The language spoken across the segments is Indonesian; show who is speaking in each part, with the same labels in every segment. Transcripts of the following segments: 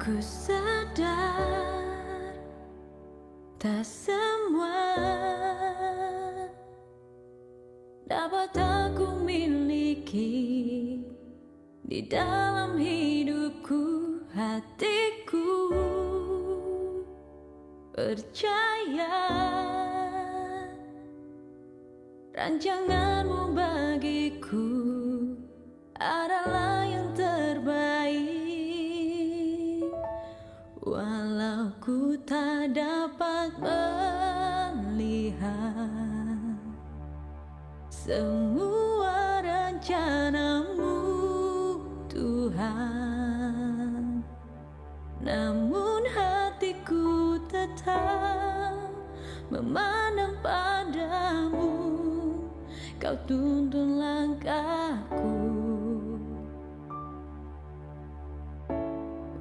Speaker 1: Ku sadar tak semua dapat aku miliki di dalam hidupku. Hatiku percaya rancanganmu bagiku adalah yang terbaik. Walau ku tak dapat melihat semua rencanamu, Tuhan, namun hatiku tetap memandang padamu. Kau tuntun langkahku.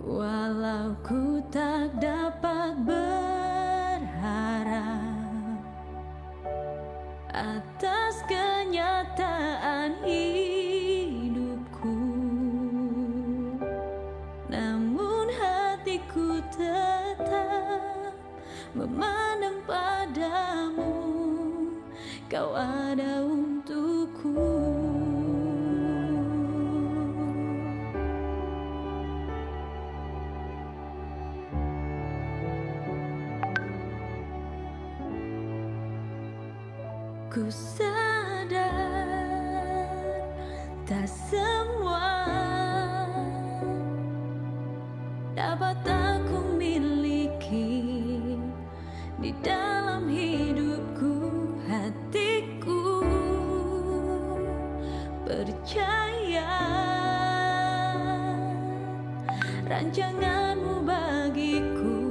Speaker 1: Walau ku tak dapat berharap atas kenyataan hidupku, namun hatiku tetap memandang padamu. Kau ada untukku. Ku sadar tak semua dapat aku miliki di dalam hidupku. Hatiku percaya rancanganmu bagiku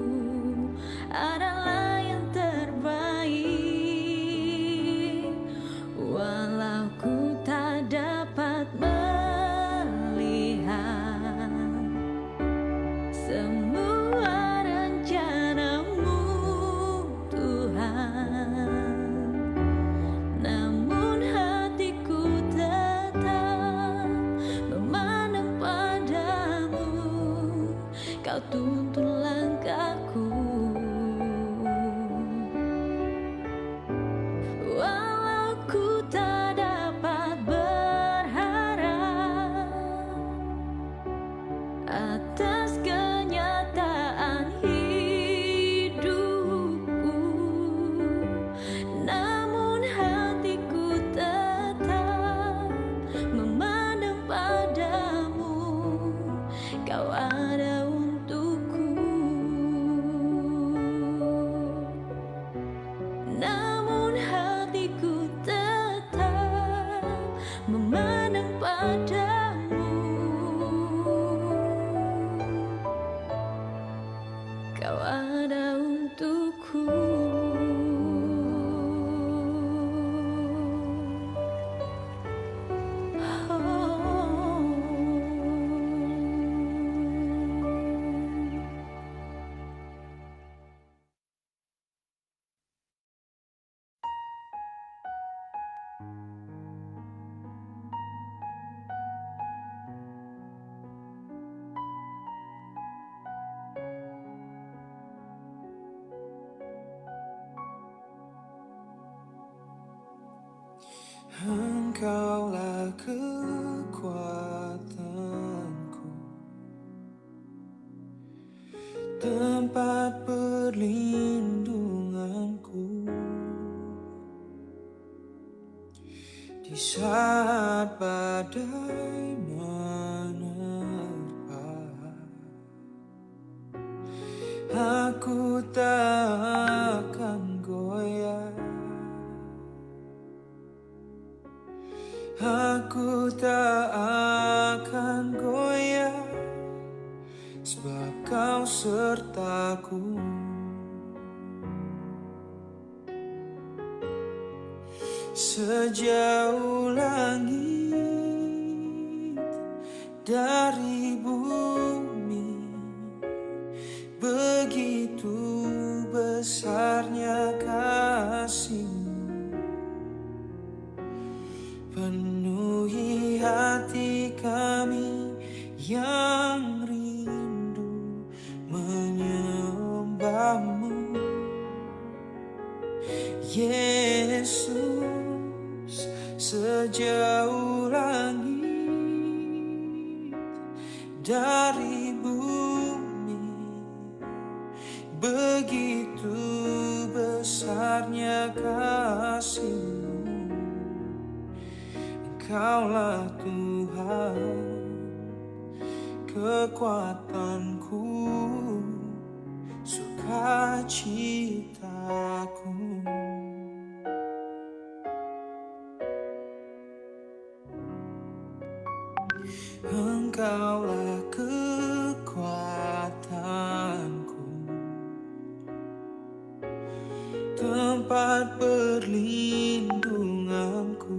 Speaker 1: adalah yang terbaik. Walau ku tak dapat melihat semua rencanamu, Tuhan, namun hatiku tetap memandang padamu. Kau tuntun langkahku. Walau ku tak dapat berharap atas kenyataan hidupku, namun hatiku tetap memandang padamu. Kau ada untukku, namun hatiku tetap memandang padamu. Kau ada untukku.
Speaker 2: Engkaulah kekuatanku, tempat perlindunganku di saat badai menerpa. Aku tak akan goyah, aku tak akan goyah, sebab kau sertaku. Sejauh langit dari bumi, begitu besarnya kasih-Mu. Penuhi hati kami yang rindu sejauh langit dari bumi, begitu besarnya kasih-Mu. Engkaulah Tuhan, kekuatanku, sukacitaku. Engkaulah kekuatanku, tempat perlindunganku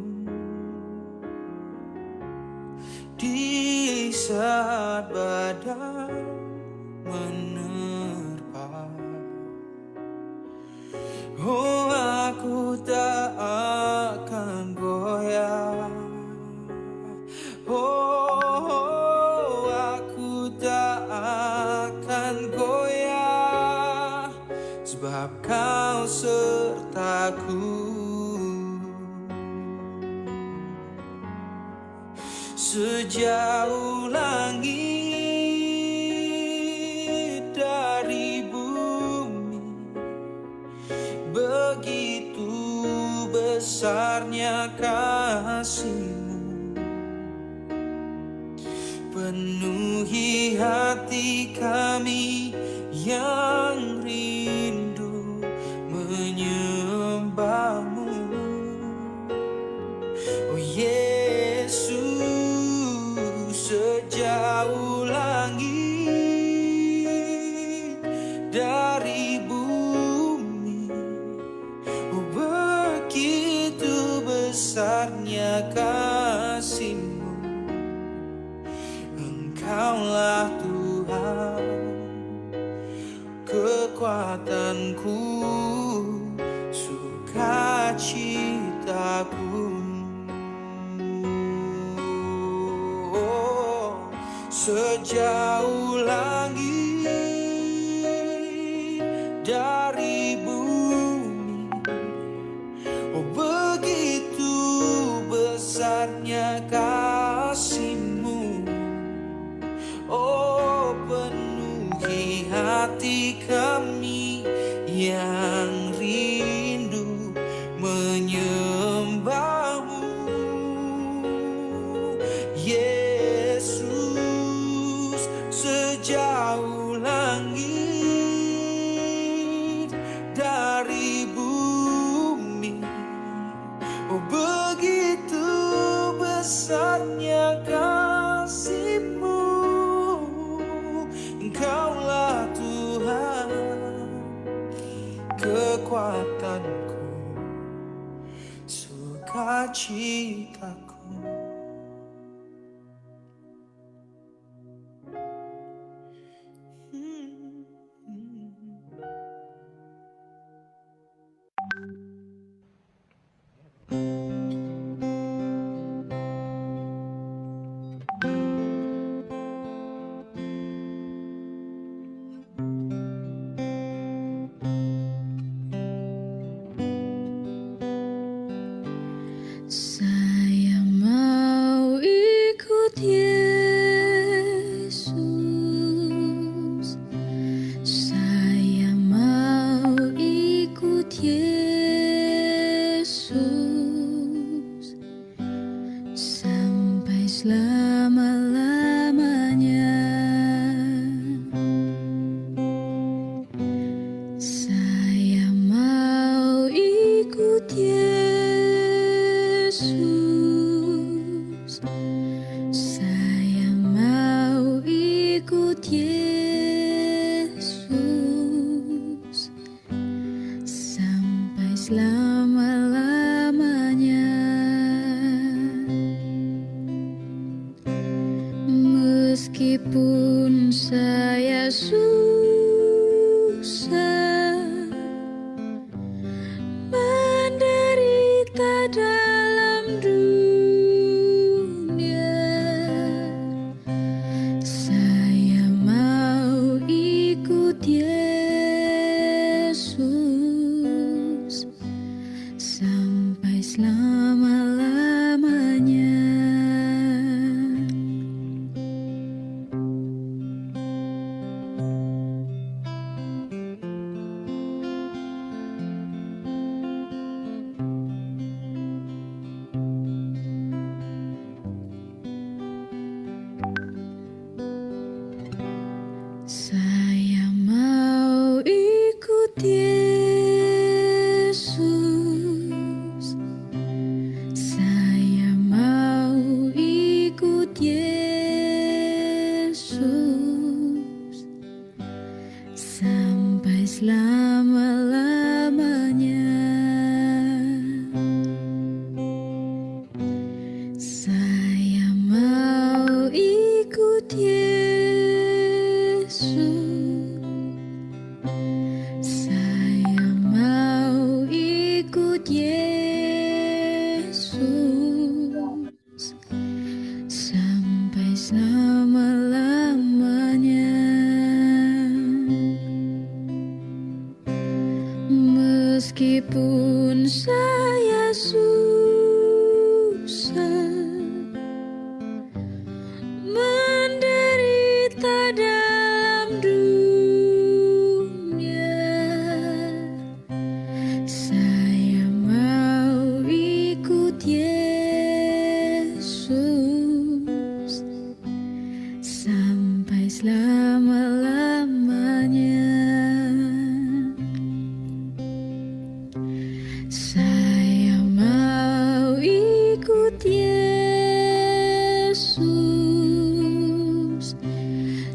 Speaker 2: di saat badai menerpa. Oh, aku tak akan goyah. Oh, aku tak akan goyah, sebab Kau sertaku. Sejauh langit dari bumi, begitu besarnya kasih-Mu. Penuhi hati kami yang rindu menyembah-Mu. Oh Yesus, sejauh langit dari bumi, oh begitu besarnya kasih-Mu. Engkaulah Tuhan, kekuatanku, sukacitaku. Oh, sejauh langit dari bumi, oh begitu besarnya kasih-Mu. Oh, penuhi hati kami yang rindu menyembah-Mu. Yesus, sejauh langit dari bumi, oh begitu besarnya kasih-Mu. Engkaulah Tuhan, kekuatanku, sukacitaku.
Speaker 1: Saya mau ikut Yesus. Saya mau ikut Yesus sampai selama-lamanya. Saya mau ikut Yesus. Saya mau ikut Yesus sampai selama-lamanya. Meskipun saya susah menderita dalam dunia, saya mau ikut Yesus sampai selama-lamanya. Saya mau ikut Yesus. Saya mau ikut Yesus sampai selama-lamanya. Saya mau ikut Yesus. Saya mau ikut Yesus sampai selama-lamanya. Meskipun saya susah menderita dalam dunia, saya mau ikut Yesus sampai selama-lamanya. Saya mau ikut Yesus.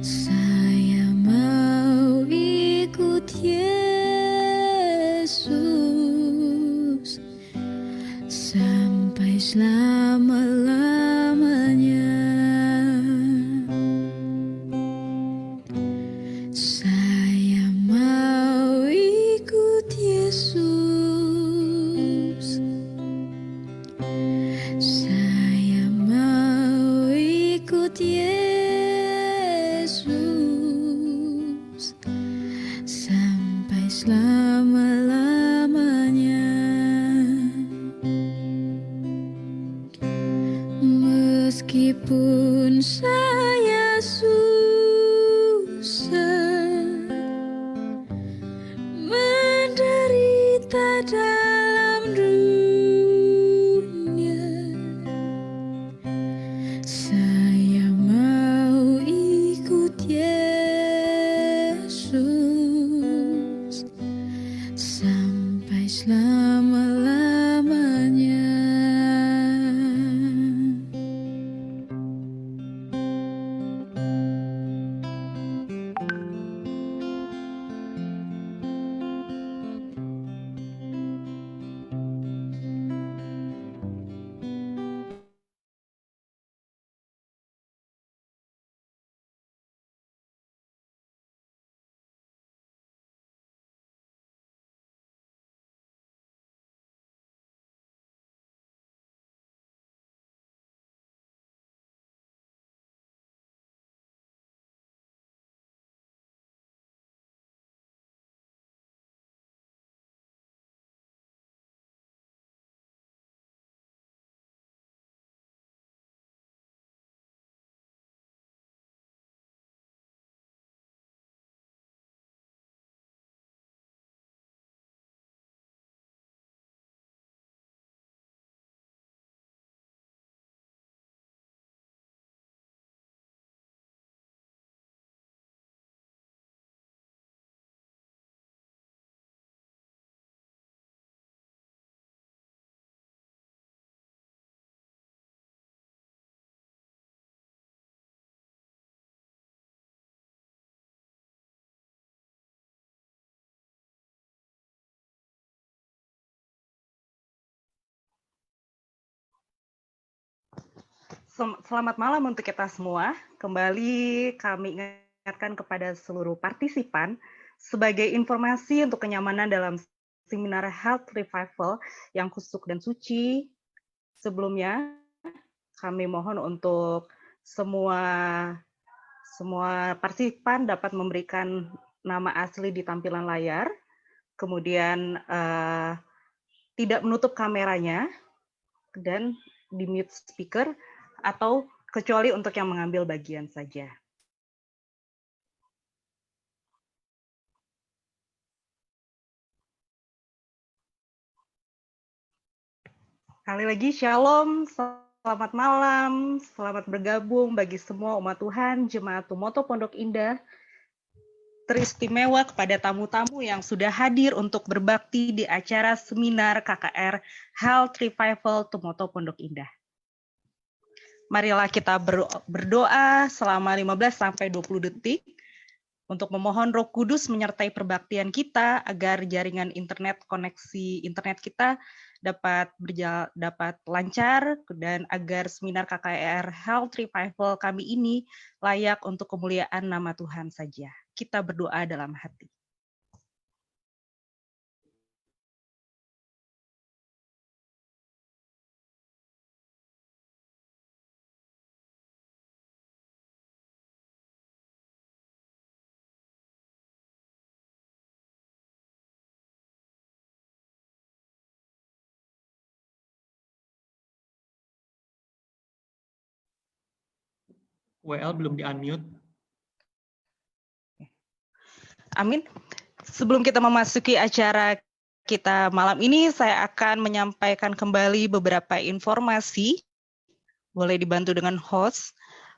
Speaker 1: Saya mau ikut Yesus sampai selama-lamanya. Saya mau ikut Yesus. Saya mau ikut Yesus sampai selama-lamanya. Meskipun saya susah menderita dalam dunia, saya mau ikut Yesus sampai selama-lamanya.
Speaker 3: Selamat malam untuk kita semua. Kembali kami ingatkan kepada seluruh partisipan sebagai informasi untuk kenyamanan dalam seminar Health Revival yang kusuk dan suci. Sebelumnya, kami mohon untuk semua partisipan dapat memberikan nama asli di tampilan layar, kemudian tidak menutup kameranya, dan di mute speaker, atau kecuali untuk yang mengambil bagian saja. Sekali lagi, Shalom, selamat malam, selamat bergabung bagi semua umat Tuhan, Jemaat Tumoto Pondok Indah, teristimewa kepada tamu-tamu yang sudah hadir untuk berbakti di acara seminar KKR Health Revival Tumoto Pondok Indah. Marilah kita berdoa selama 15-20 detik untuk memohon Roh Kudus menyertai perbaktian kita agar jaringan koneksi internet kita dapat lancar dan agar seminar KKR Health Revival kami ini layak untuk kemuliaan nama Tuhan saja. Kita berdoa dalam hati.
Speaker 4: WL belum di-unmute.
Speaker 3: Amin. Sebelum kita memasuki acara kita malam ini, saya akan menyampaikan kembali beberapa informasi. Boleh dibantu dengan host.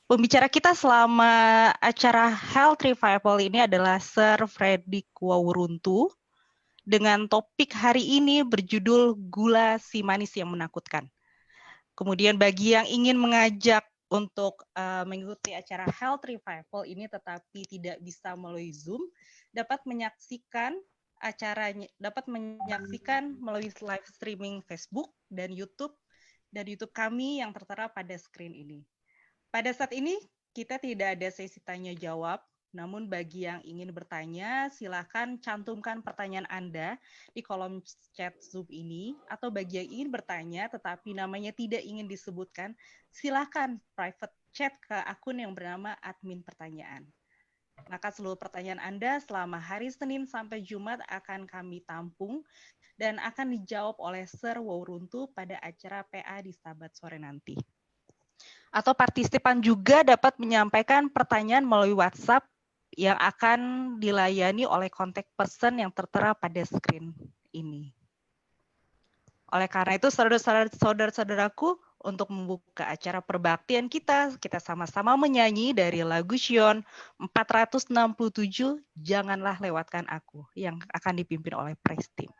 Speaker 3: Pembicara kita selama acara Health Revival ini adalah Sir Fredrik Wawuruntu dengan topik hari ini berjudul Gula Si Manis Yang Menakutkan. Kemudian bagi yang ingin mengajak untuk mengikuti acara Health Revival ini tetapi tidak bisa melalui Zoom, dapat menyaksikan melalui live streaming Facebook dan YouTube kami yang tertera pada screen ini. Pada saat ini kita tidak ada sesi tanya jawab, namun bagi yang ingin bertanya silakan cantumkan pertanyaan Anda di kolom chat Zoom ini, atau bagi yang ingin bertanya tetapi namanya tidak ingin disebutkan, silakan private chat ke akun yang bernama admin pertanyaan. Maka seluruh pertanyaan Anda selama hari Senin sampai Jumat akan kami tampung dan akan dijawab oleh Sir Wawuruntu pada acara PA di Sabat sore nanti. Atau partisipan juga dapat menyampaikan pertanyaan melalui WhatsApp yang akan dilayani oleh contact person yang tertera pada screen ini. Oleh karena itu, saudara-saudaraku, untuk membuka acara perbaktian kita sama-sama menyanyi dari lagu Sion 467, Janganlah Lewatkan Aku, yang akan dipimpin oleh Praise Team.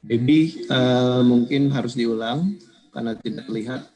Speaker 4: Baby mungkin harus diulang karena tidak terlihat.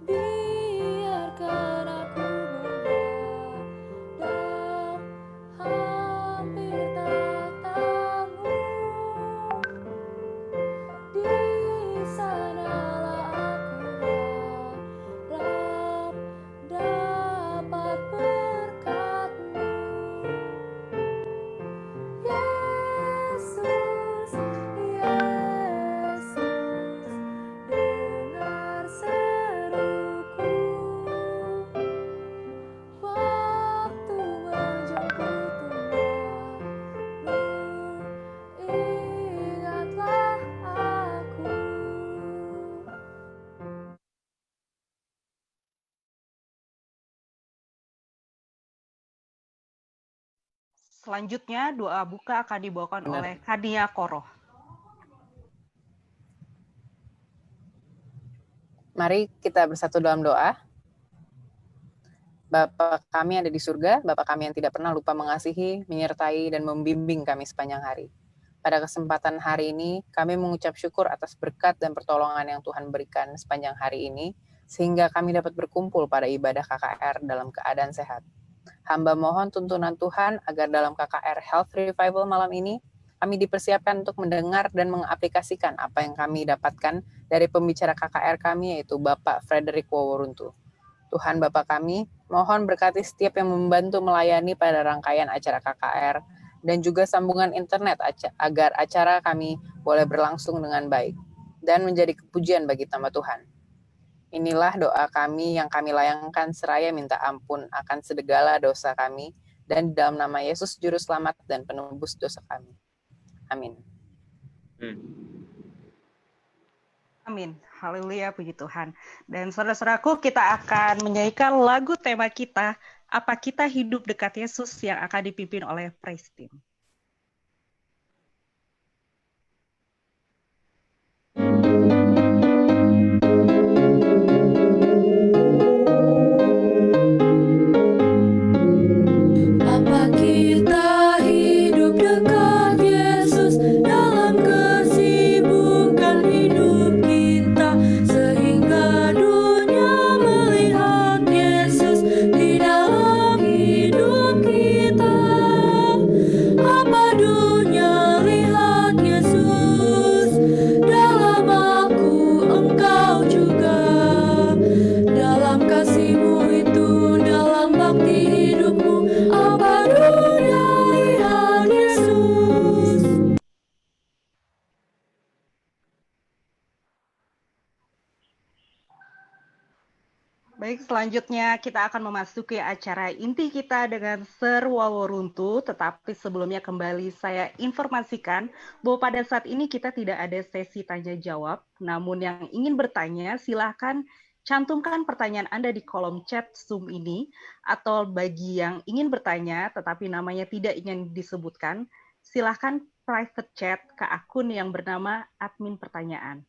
Speaker 5: Biarkan
Speaker 3: Selanjutnya doa buka akan dibawakan
Speaker 5: Benar.
Speaker 3: oleh Kania Koroh.
Speaker 5: Mari kita bersatu dalam doa. Bapa kami yang ada di surga, Bapa kami yang tidak pernah lupa mengasihi, menyertai, dan membimbing kami sepanjang hari. Pada kesempatan hari ini, kami mengucap syukur atas berkat dan pertolongan yang Tuhan berikan sepanjang hari ini, sehingga kami dapat berkumpul pada ibadah KKR dalam keadaan sehat. Hamba mohon tuntunan Tuhan agar dalam KKR Health Revival malam ini, kami dipersiapkan untuk mendengar dan mengaplikasikan apa yang kami dapatkan dari pembicara KKR kami, yaitu Bapak Frederick Waworuntu. Tuhan Bapa kami, mohon berkati setiap yang membantu melayani pada rangkaian acara KKR dan juga sambungan internet agar acara kami boleh berlangsung dengan baik dan menjadi kepujian bagi nama Tuhan. Inilah doa kami yang kami layangkan seraya minta ampun akan segala dosa kami dan di dalam nama Yesus Juru Selamat dan penebus dosa kami. Amin.
Speaker 3: Amin. Haleluya, puji Tuhan. Dan saudara-saudaraku, kita akan menyanyikan lagu tema kita, Apa Kita Hidup Dekat Yesus, yang akan dipimpin oleh Praise Team.
Speaker 1: Apa kita hidup dekat Yesus dalam kesibukan hidup kita, sehingga dunia melihat Yesus di dalam hidup kita. Apa dunia lihat Yesus dalam aku, engkau juga, dalam kasih-Mu itu, dalam bakti hidupmu. Apa dunia lihat Yesus.
Speaker 3: Baik, selanjutnya kita akan memasuki acara inti kita dengan Sir Waworuntu, tetapi sebelumnya kembali saya informasikan bahwa pada saat ini kita tidak ada sesi tanya jawab, namun yang ingin bertanya silahkan cantumkan pertanyaan Anda di kolom chat Zoom ini, atau bagi yang ingin bertanya tetapi namanya tidak ingin disebutkan, silahkan private chat ke akun yang bernama admin pertanyaan.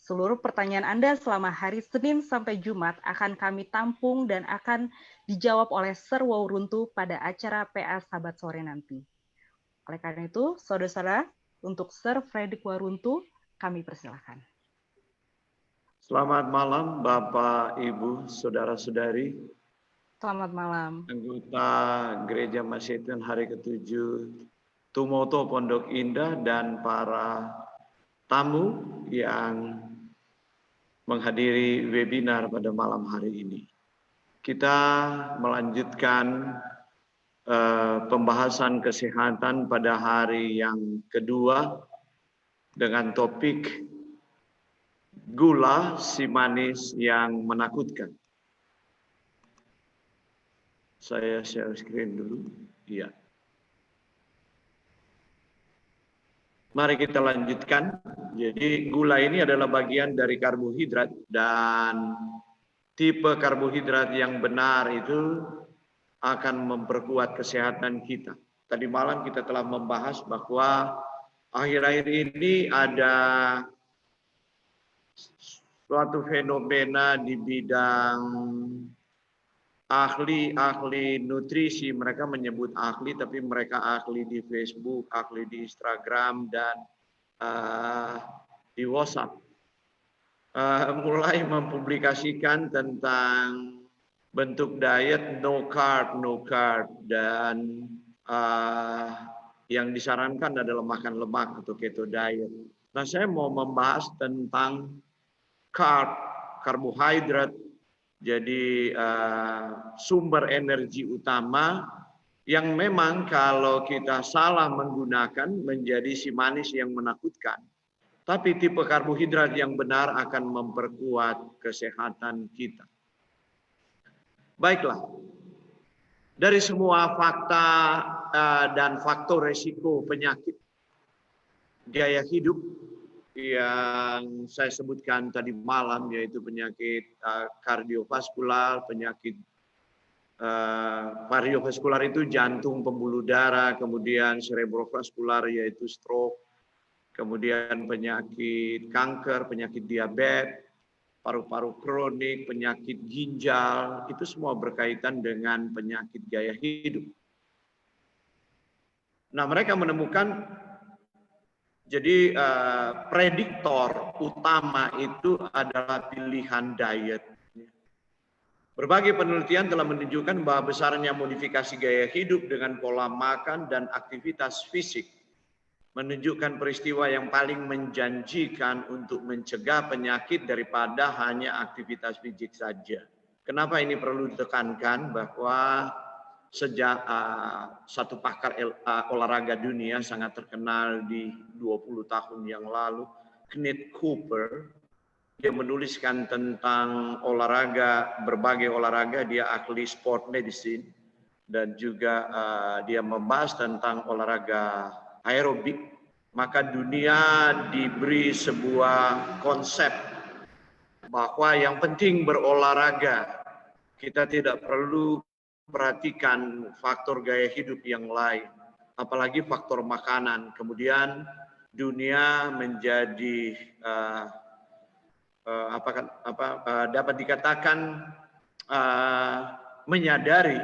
Speaker 3: Seluruh pertanyaan Anda selama hari Senin sampai Jumat akan kami tampung dan akan dijawab oleh Sir Waworuntu pada acara PA Sabat Sore nanti. Oleh karena itu, saudara-saudara, untuk Sir Frederick Waworuntu, kami persilahkan.
Speaker 6: Selamat malam Bapak, Ibu, Saudara-saudari,
Speaker 3: Selamat malam.
Speaker 6: anggota Gereja Masehitan Hari ke-7 Tumoto Pondok Indah dan para tamu yang menghadiri webinar pada malam hari ini. Kita melanjutkan pembahasan kesehatan pada hari yang kedua dengan topik gula si manis yang menakutkan. Saya share screen dulu. Iya. Mari kita lanjutkan. Jadi gula ini adalah bagian dari karbohidrat dan tipe karbohidrat yang benar itu akan memperkuat kesehatan kita. Tadi malam kita telah membahas bahwa akhir-akhir ini ada suatu fenomena di bidang ahli nutrisi. Mereka menyebut ahli, tapi mereka ahli di Facebook, ahli di Instagram, dan di WhatsApp. Mulai mempublikasikan tentang bentuk diet no carb, dan yang disarankan adalah makan lemak atau keto diet. Nah, saya mau membahas tentang karbohidrat. Jadi sumber energi utama yang memang kalau kita salah menggunakan menjadi si manis yang menakutkan. Tapi tipe karbohidrat yang benar akan memperkuat kesehatan kita. Baiklah, dari semua fakta dan faktor resiko penyakit gaya hidup yang saya sebutkan tadi malam, yaitu penyakit kardiovaskular, penyakit Kardiovaskular itu jantung, pembuluh darah, kemudian cerebrovaskular yaitu stroke, kemudian penyakit kanker, penyakit diabetes, paru-paru kronik, penyakit ginjal, itu semua berkaitan dengan penyakit gaya hidup. Nah, mereka menemukan jadi prediktor utama itu adalah pilihan diet. Berbagai penelitian telah menunjukkan bahwa besarnya modifikasi gaya hidup dengan pola makan dan aktivitas fisik menunjukkan peristiwa yang paling menjanjikan untuk mencegah penyakit daripada hanya aktivitas fisik saja. Kenapa ini perlu ditekankan bahwa sejak satu pakar olahraga dunia sangat terkenal di 20 tahun yang lalu, Kenneth Cooper, dia menuliskan tentang olahraga, berbagai olahraga, dia ahli sport medicine, dan juga dia membahas tentang olahraga aerobik. Maka dunia diberi sebuah konsep bahwa yang penting berolahraga. Kita tidak perlu perhatikan faktor gaya hidup yang lain, apalagi faktor makanan. Kemudian dunia menjadi dapat dikatakan menyadari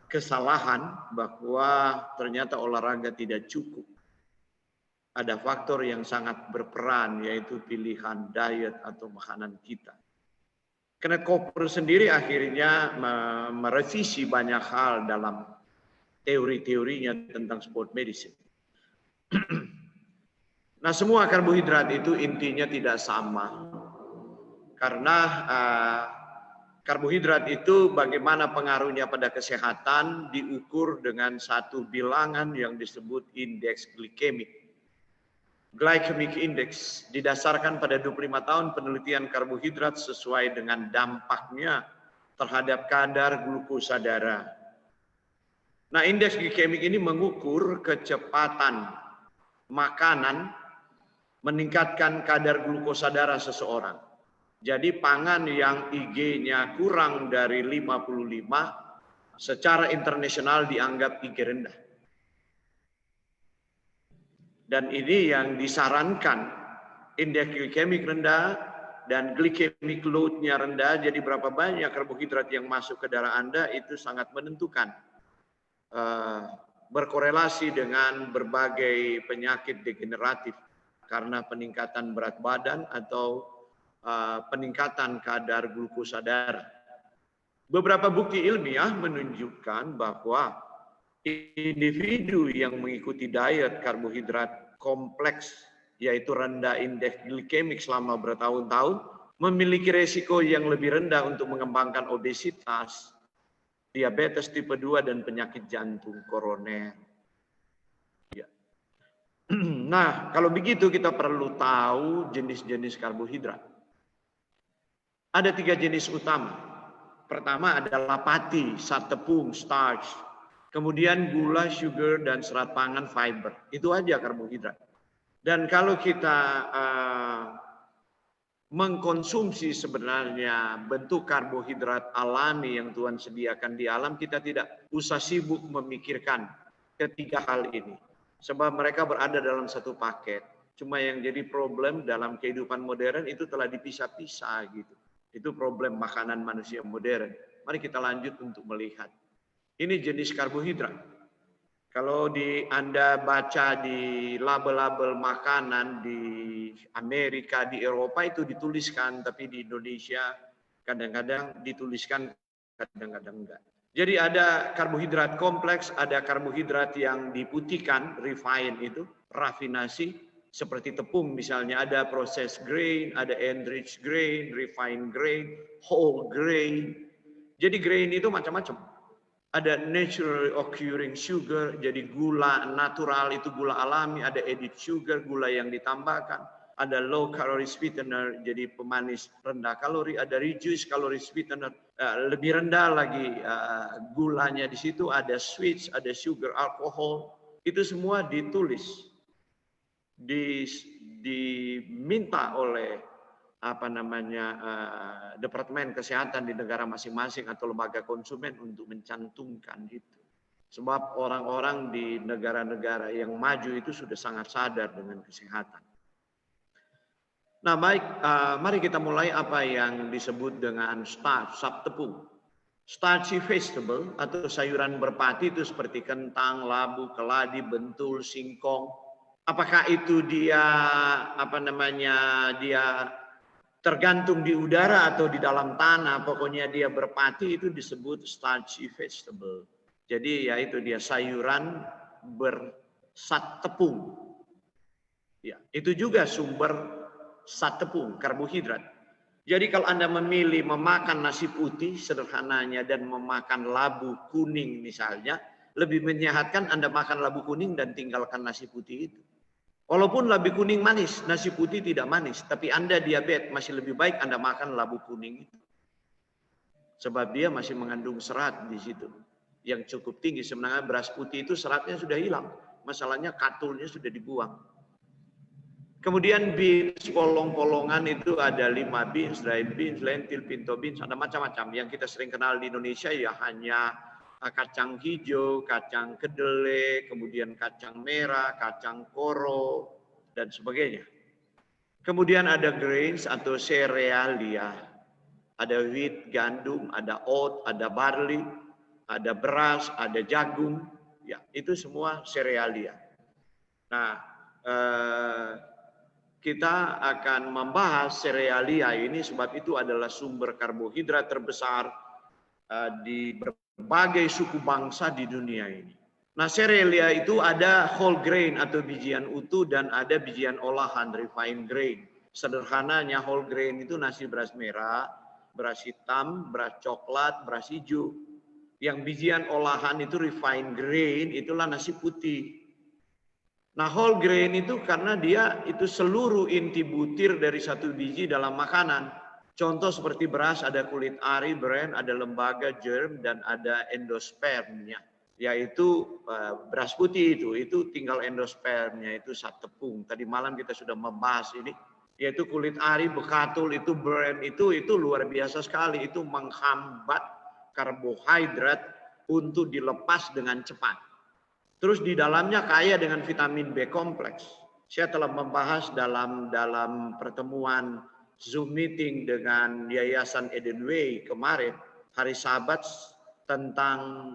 Speaker 6: kesalahan bahwa ternyata olahraga tidak cukup. Ada faktor yang sangat berperan, yaitu pilihan diet atau makanan kita. Kenneth Cooper sendiri akhirnya merevisi banyak hal dalam teori-teorinya tentang sport medicine. Nah, semua karbohidrat itu intinya tidak sama. Karena karbohidrat itu bagaimana pengaruhnya pada kesehatan diukur dengan satu bilangan yang disebut indeks glikemik. Glycemic index didasarkan pada 25 tahun penelitian karbohidrat sesuai dengan dampaknya terhadap kadar glukosa darah. Nah, indeks glikemik ini mengukur kecepatan makanan meningkatkan kadar glukosa darah seseorang. Jadi pangan yang IG-nya kurang dari 55 secara internasional dianggap IG rendah. Dan ini yang disarankan, indeks glikemik rendah dan glycemic load-nya rendah, jadi berapa banyak karbohidrat yang masuk ke darah Anda itu sangat menentukan. Berkorelasi dengan berbagai penyakit degeneratif karena peningkatan berat badan atau peningkatan kadar glukosa darah. Beberapa bukti ilmiah menunjukkan bahwa individu yang mengikuti diet karbohidrat kompleks, yaitu rendah indeks glikemik selama bertahun-tahun, memiliki resiko yang lebih rendah untuk mengembangkan obesitas, diabetes tipe 2, dan penyakit jantung koroner. Ya. Nah, kalau begitu kita perlu tahu jenis-jenis karbohidrat. Ada 3 jenis utama. Pertama adalah pati, zat tepung, starch. Kemudian gula, sugar, dan serat pangan, fiber. Itu aja karbohidrat. Dan kalau kita mengkonsumsi sebenarnya bentuk karbohidrat alami yang Tuhan sediakan di alam, kita tidak usah sibuk memikirkan ketiga hal ini. Sebab mereka berada dalam satu paket. Cuma yang jadi problem dalam kehidupan modern itu telah dipisah-pisah gitu. Itu problem makanan manusia modern. Mari kita lanjut untuk melihat. Ini jenis karbohidrat. Kalau Anda baca di label-label makanan di Amerika, di Eropa itu dituliskan, tapi di Indonesia kadang-kadang dituliskan, kadang-kadang enggak. Jadi ada karbohidrat kompleks, ada karbohidrat yang diputihkan, refine itu, rafinasi, seperti tepung misalnya, ada processed grain, ada enriched grain, refined grain, whole grain. Jadi grain itu macam-macam. Ada naturally occurring sugar, jadi gula natural itu gula alami, ada added sugar, gula yang ditambahkan, ada low calorie sweetener, jadi pemanis rendah kalori, ada reduced calorie sweetener, lebih rendah lagi gulanya di situ, ada sweets, ada sugar, alkohol, itu semua ditulis, diminta oleh departemen kesehatan di negara masing-masing atau lembaga konsumen untuk mencantumkan itu. Sebab orang-orang di negara-negara yang maju itu sudah sangat sadar dengan kesehatan. Nah baik, mari kita mulai apa yang disebut dengan starch, sap tepung. Starchy vegetable atau sayuran berpati itu seperti kentang, labu, keladi, bentul, singkong. Apakah itu dia dia tergantung di udara atau di dalam tanah, pokoknya dia berpati itu disebut starchy vegetable. Jadi yaitu dia sayuran bersat tepung. Ya, itu juga sumber zat tepung, karbohidrat. Jadi kalau Anda memilih memakan nasi putih sederhananya dan memakan labu kuning misalnya, lebih menyehatkan Anda makan labu kuning dan tinggalkan nasi putih itu. Walaupun labu kuning manis, nasi putih tidak manis, tapi Anda diabetes masih lebih baik Anda makan labu kuning itu. Sebab dia masih mengandung serat di situ yang cukup tinggi. Sebenarnya beras putih itu seratnya sudah hilang, masalahnya katulnya sudah dibuang. Kemudian beans, polong-polongan itu ada 5 beans, dry beans, lentil, pinto beans, ada macam-macam. Yang kita sering kenal di Indonesia ya hanya kacang hijau, kacang kedelai, kemudian kacang merah, kacang koro, dan sebagainya. Kemudian ada grains atau cerealia. Ada wheat, gandum, ada oat, ada barley, ada beras, ada jagung. Ya, itu semua cerealia. Nah, kita akan membahas cerealia ini sebab itu adalah sumber karbohidrat terbesar di berbagai suku bangsa di dunia ini. Nah, cerealia itu ada whole grain atau bijian utuh dan ada bijian olahan, refined grain. Sederhananya whole grain itu nasi beras merah, beras hitam, beras coklat, beras hijau. Yang bijian olahan itu refined grain, itulah nasi putih. Nah, whole grain itu karena dia itu seluruh inti butir dari satu biji dalam makanan. Contoh seperti beras ada kulit ari, bran, ada lembaga germ dan ada endospermnya. Yaitu beras putih itu tinggal endospermnya, itu zat tepung. Tadi malam kita sudah membahas ini. Yaitu kulit ari, bekatul, itu bran, itu luar biasa sekali. Itu menghambat karbohidrat untuk dilepas dengan cepat. Terus di dalamnya kaya dengan vitamin B kompleks. Saya telah membahas dalam pertemuan Zoom meeting dengan Yayasan Eden Way kemarin hari Sabat tentang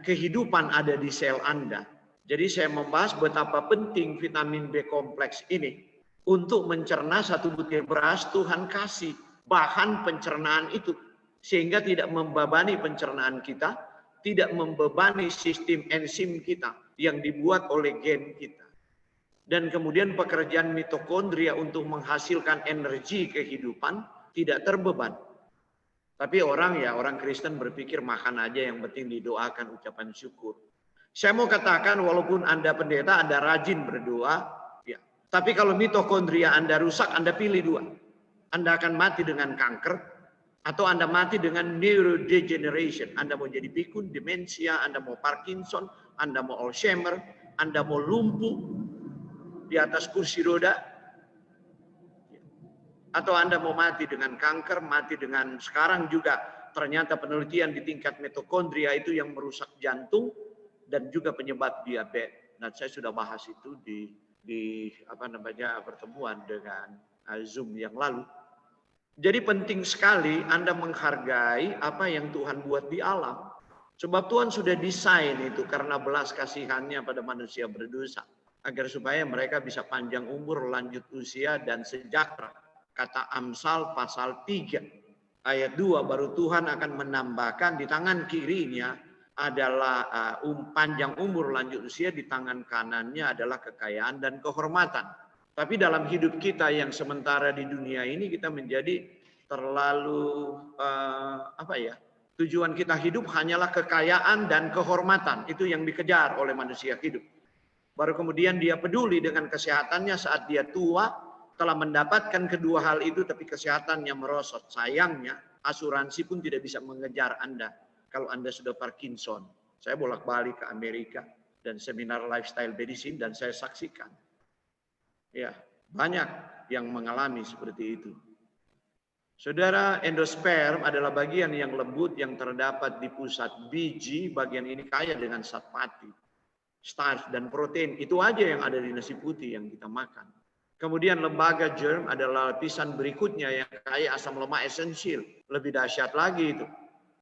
Speaker 6: kehidupan ada di sel Anda. Jadi saya membahas betapa penting vitamin B kompleks ini untuk mencerna satu butir beras Tuhan kasih bahan pencernaan itu sehingga tidak membebani pencernaan kita, tidak membebani sistem enzim kita yang dibuat oleh gen kita. Dan kemudian pekerjaan mitokondria untuk menghasilkan energi kehidupan tidak terbeban. Tapi orang Kristen berpikir makan aja yang penting didoakan ucapan syukur. Saya mau katakan walaupun Anda pendeta, Anda rajin berdoa, ya. Tapi kalau mitokondria Anda rusak, Anda pilih 2. Anda akan mati dengan kanker, atau Anda mati dengan neurodegeneration. Anda mau jadi pikun, demensia, Anda mau Parkinson, Anda mau Alzheimer, Anda mau lumpuh di atas kursi roda. Atau Anda mau mati dengan kanker, mati dengan sekarang juga ternyata penelitian di tingkat mitokondria itu yang merusak jantung dan juga penyebab diabetes. Nah, saya sudah bahas itu di pertemuan dengan Zoom yang lalu. Jadi penting sekali Anda menghargai apa yang Tuhan buat di alam. Sebab Tuhan sudah desain itu karena belas kasihannya pada manusia berdosa. Agar supaya mereka bisa panjang umur, lanjut usia, dan sejahtera. Kata Amsal pasal 3 ayat 2, baru Tuhan akan menambahkan di tangan kirinya adalah panjang umur, lanjut usia, di tangan kanannya adalah kekayaan dan kehormatan. Tapi dalam hidup kita yang sementara di dunia ini kita menjadi terlalu tujuan kita hidup hanyalah kekayaan dan kehormatan. Itu yang dikejar oleh manusia hidup. Baru kemudian dia peduli dengan kesehatannya saat dia tua, telah mendapatkan kedua hal itu tapi kesehatannya merosot. Sayangnya asuransi pun tidak bisa mengejar Anda kalau Anda sudah Parkinson. Saya bolak-balik ke Amerika dan seminar lifestyle medicine dan saya saksikan. Ya, banyak yang mengalami seperti itu. Saudara, endosperm adalah bagian yang lembut yang terdapat di pusat biji. Bagian ini kaya dengan zat pati, starch, dan protein. Itu aja yang ada di nasi putih yang kita makan. Kemudian lembaga germ adalah lapisan berikutnya yang kaya asam lemak esensial. Lebih dahsyat lagi itu.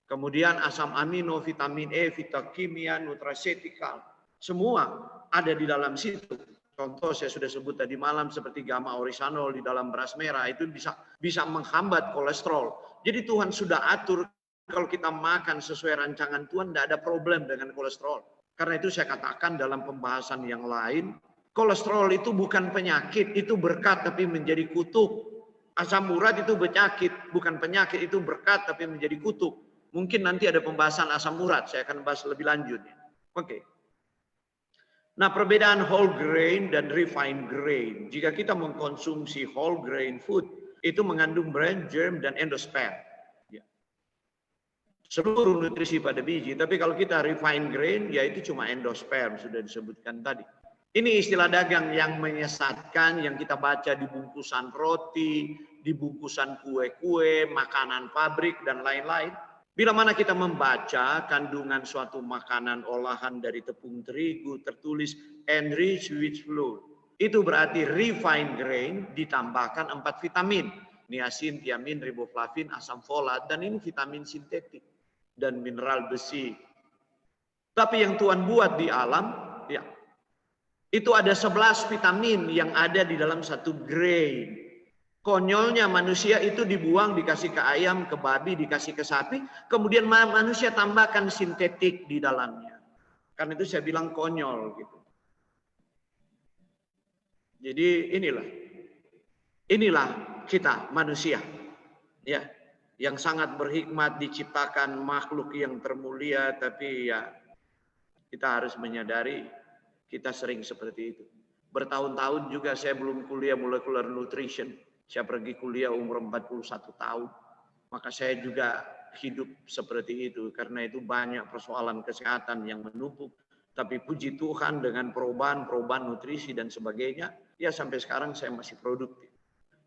Speaker 6: Kemudian asam amino, vitamin E, fitakimia, nutraceutical. Semua ada di dalam situ. Contoh saya sudah sebut tadi malam seperti gamma oryzanol di dalam beras merah itu bisa menghambat kolesterol. Jadi Tuhan sudah atur kalau kita makan sesuai rancangan Tuhan tidak ada problem dengan kolesterol. Karena itu saya katakan dalam pembahasan yang lain, kolesterol itu bukan penyakit, itu berkat tapi menjadi kutuk. Asam urat itu penyakit, bukan penyakit, itu berkat tapi menjadi kutuk. Mungkin nanti ada pembahasan asam urat, saya akan bahas lebih lanjut. Oke. Nah, perbedaan whole grain dan refined grain. Jika kita mengkonsumsi whole grain food, itu mengandung bran, germ, dan endosperm. Ya. Seluruh nutrisi pada biji. Tapi kalau kita refined grain, ya itu cuma endosperm, sudah disebutkan tadi. Ini istilah dagang yang menyesatkan, yang kita baca di bungkusan roti, di bungkusan kue-kue, makanan pabrik, dan lain-lain. Bila mana kita membaca kandungan suatu makanan olahan dari tepung terigu tertulis enriched with flour. Itu berarti refined grain ditambahkan 4 vitamin. Niacin, tiamin, riboflavin, asam folat, dan ini vitamin sintetik dan mineral besi. Tapi yang Tuhan buat di alam, ya, itu ada 11 vitamin yang ada di dalam satu grain. Konyolnya manusia itu dibuang, dikasih ke ayam, ke babi, dikasih ke sapi. Kemudian manusia tambahkan sintetik di dalamnya. Karena itu saya bilang konyol gitu. Jadi inilah kita manusia. Ya, yang sangat berhikmat diciptakan makhluk yang termulia. Tapi ya kita harus menyadari kita sering seperti itu. Bertahun-tahun juga saya belum kuliah molecular nutrition. Saya pergi kuliah umur 41 tahun. Maka saya juga hidup seperti itu. Karena itu banyak persoalan kesehatan yang menumpuk. Tapi puji Tuhan dengan perubahan nutrisi dan sebagainya. Ya sampai sekarang saya masih produktif.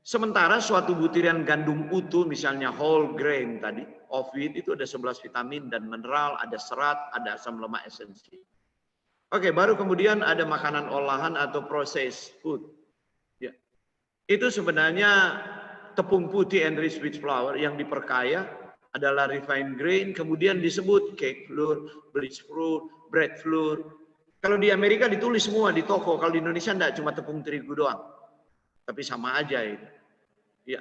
Speaker 6: Sementara suatu butiran gandum utuh misalnya whole grain tadi. Of wheat itu ada 11 vitamin dan mineral. Ada serat, ada asam lemak esensial. Oke, baru kemudian ada makanan olahan atau processed food. Itu sebenarnya tepung putih enriched with flour yang diperkaya adalah refined grain, kemudian disebut cake flour, bleached flour, bread flour. Kalau di Amerika ditulis semua di toko, kalau di Indonesia enggak, cuma tepung terigu doang. Tapi sama aja itu. Ya,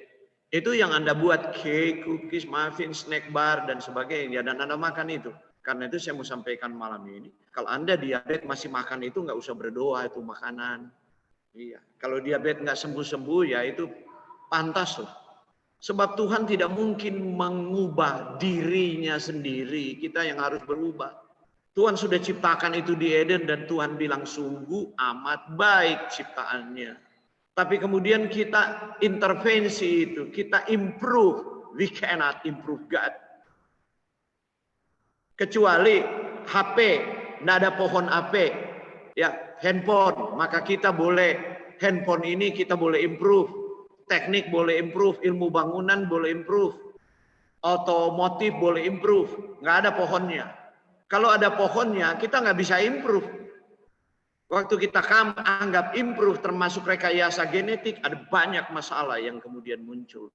Speaker 6: itu yang Anda buat cake, cookies, muffin, snack bar dan sebagainya dan Anda makan itu. Karena itu saya mau sampaikan malam ini, kalau Anda diabetes masih makan itu enggak usah berdoa, itu makanan. Iya, kalau diabetes nggak sembuh-sembuh ya itu pantas lah. Sebab Tuhan tidak mungkin mengubah dirinya sendiri, kita yang harus berubah. Tuhan sudah ciptakan itu di Eden dan Tuhan bilang sungguh amat baik ciptaannya. Tapi kemudian kita intervensi itu, kita improve, we cannot improve God. Kecuali HP, nggak ada pohon HP, ya handphone, maka kita boleh handphone ini kita boleh improve, teknik boleh improve, ilmu bangunan boleh improve, otomotif boleh improve, nggak ada pohonnya. Kalau ada pohonnya kita nggak bisa improve. Waktu kita anggap improve termasuk rekayasa genetik, ada banyak masalah yang kemudian muncul.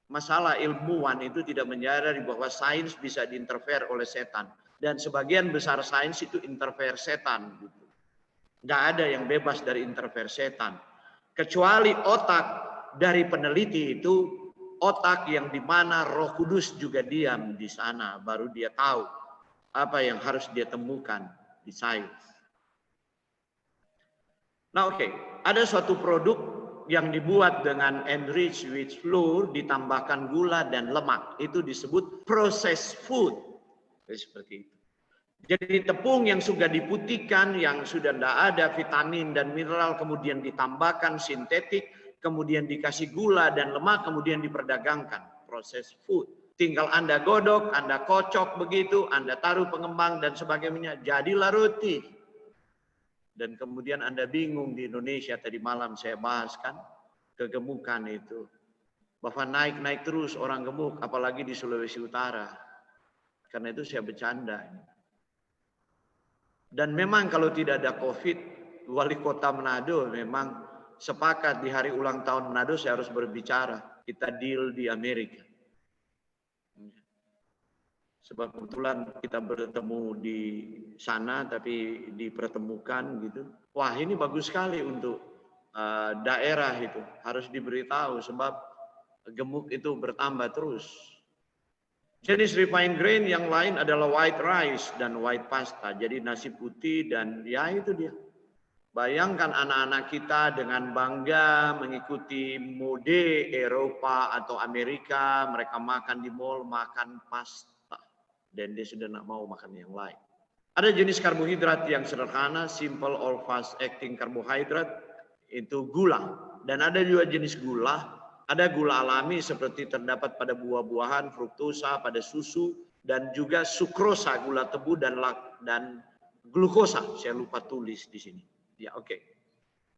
Speaker 6: Masalah ilmuwan itu tidak menyadari bahwa sains bisa diinterfere oleh setan dan sebagian besar sains itu interfere setan gitu. Nggak ada yang bebas dari intervensi setan. Kecuali otak dari peneliti itu, otak yang dimana Roh Kudus juga diam di sana. Baru dia tahu apa yang harus dia temukan di sains. Nah oke, ada suatu produk yang dibuat dengan enriched with flour, ditambahkan gula dan lemak. Itu disebut processed food. Seperti itu. Jadi tepung yang sudah diputihkan, yang sudah tidak ada vitamin dan mineral, kemudian ditambahkan sintetik, kemudian dikasih gula dan lemak, kemudian diperdagangkan. Proses food. Tinggal Anda godok, Anda kocok begitu, Anda taruh pengembang dan sebagainya, jadilah roti. Dan kemudian Anda bingung di Indonesia, tadi malam saya bahas kan, kegemukan itu. Bahwa naik-naik terus orang gemuk, apalagi di Sulawesi Utara. Karena itu saya bercanda. Dan memang kalau tidak ada COVID, wali kota Manado memang sepakat di hari ulang tahun Manado saya harus berbicara. Kita deal di Amerika. Sebab kebetulan kita bertemu di sana tapi dipertemukan gitu. Wah, ini bagus sekali untuk daerah itu. Harus diberitahu sebab gemuk itu bertambah terus. Jenis refined grain yang lain adalah white rice dan white pasta. Jadi nasi putih dan ya itu dia. Bayangkan anak-anak kita dengan bangga mengikuti mode Eropa atau Amerika. Mereka makan di mall, makan pasta. Dan dia sudah tidak mau makan yang lain. Ada jenis karbohidrat yang sederhana, simple all fast acting carbohydrate, itu gula. Dan ada juga jenis gula. Ada gula alami seperti terdapat pada buah-buahan, fruktosa, pada susu, dan juga sukrosa, gula tebu, dan glukosa. Saya lupa tulis di sini. Ya, oke.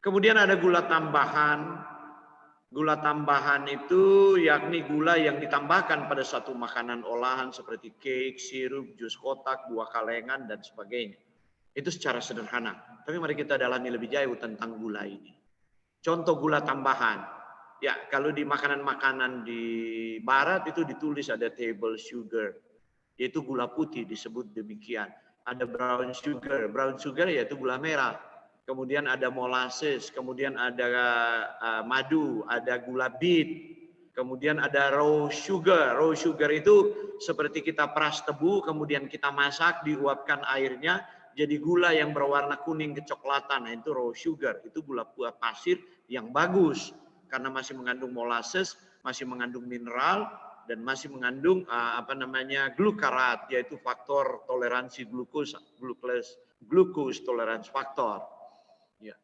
Speaker 6: Kemudian ada gula tambahan. Gula tambahan itu yakni gula yang ditambahkan pada satu makanan olahan seperti cake, sirup, jus kotak, buah kalengan, dan sebagainya. Itu secara sederhana. Tapi mari kita dalami lebih jauh tentang gula ini. Contoh gula tambahan. Ya, kalau di makanan-makanan di barat itu ditulis ada table sugar, yaitu gula putih disebut demikian. Ada brown sugar yaitu gula merah. Kemudian ada molasses, kemudian ada madu, ada gula beet, kemudian ada raw sugar. Raw sugar itu seperti kita peras tebu, kemudian kita masak, diuapkan airnya, jadi gula yang berwarna kuning kecoklatan. Nah, itu raw sugar, itu gula pasir yang bagus. Karena masih mengandung molasses, masih mengandung mineral, dan masih mengandung glukarat, yaitu faktor toleransi glucose tolerance factor. Ya.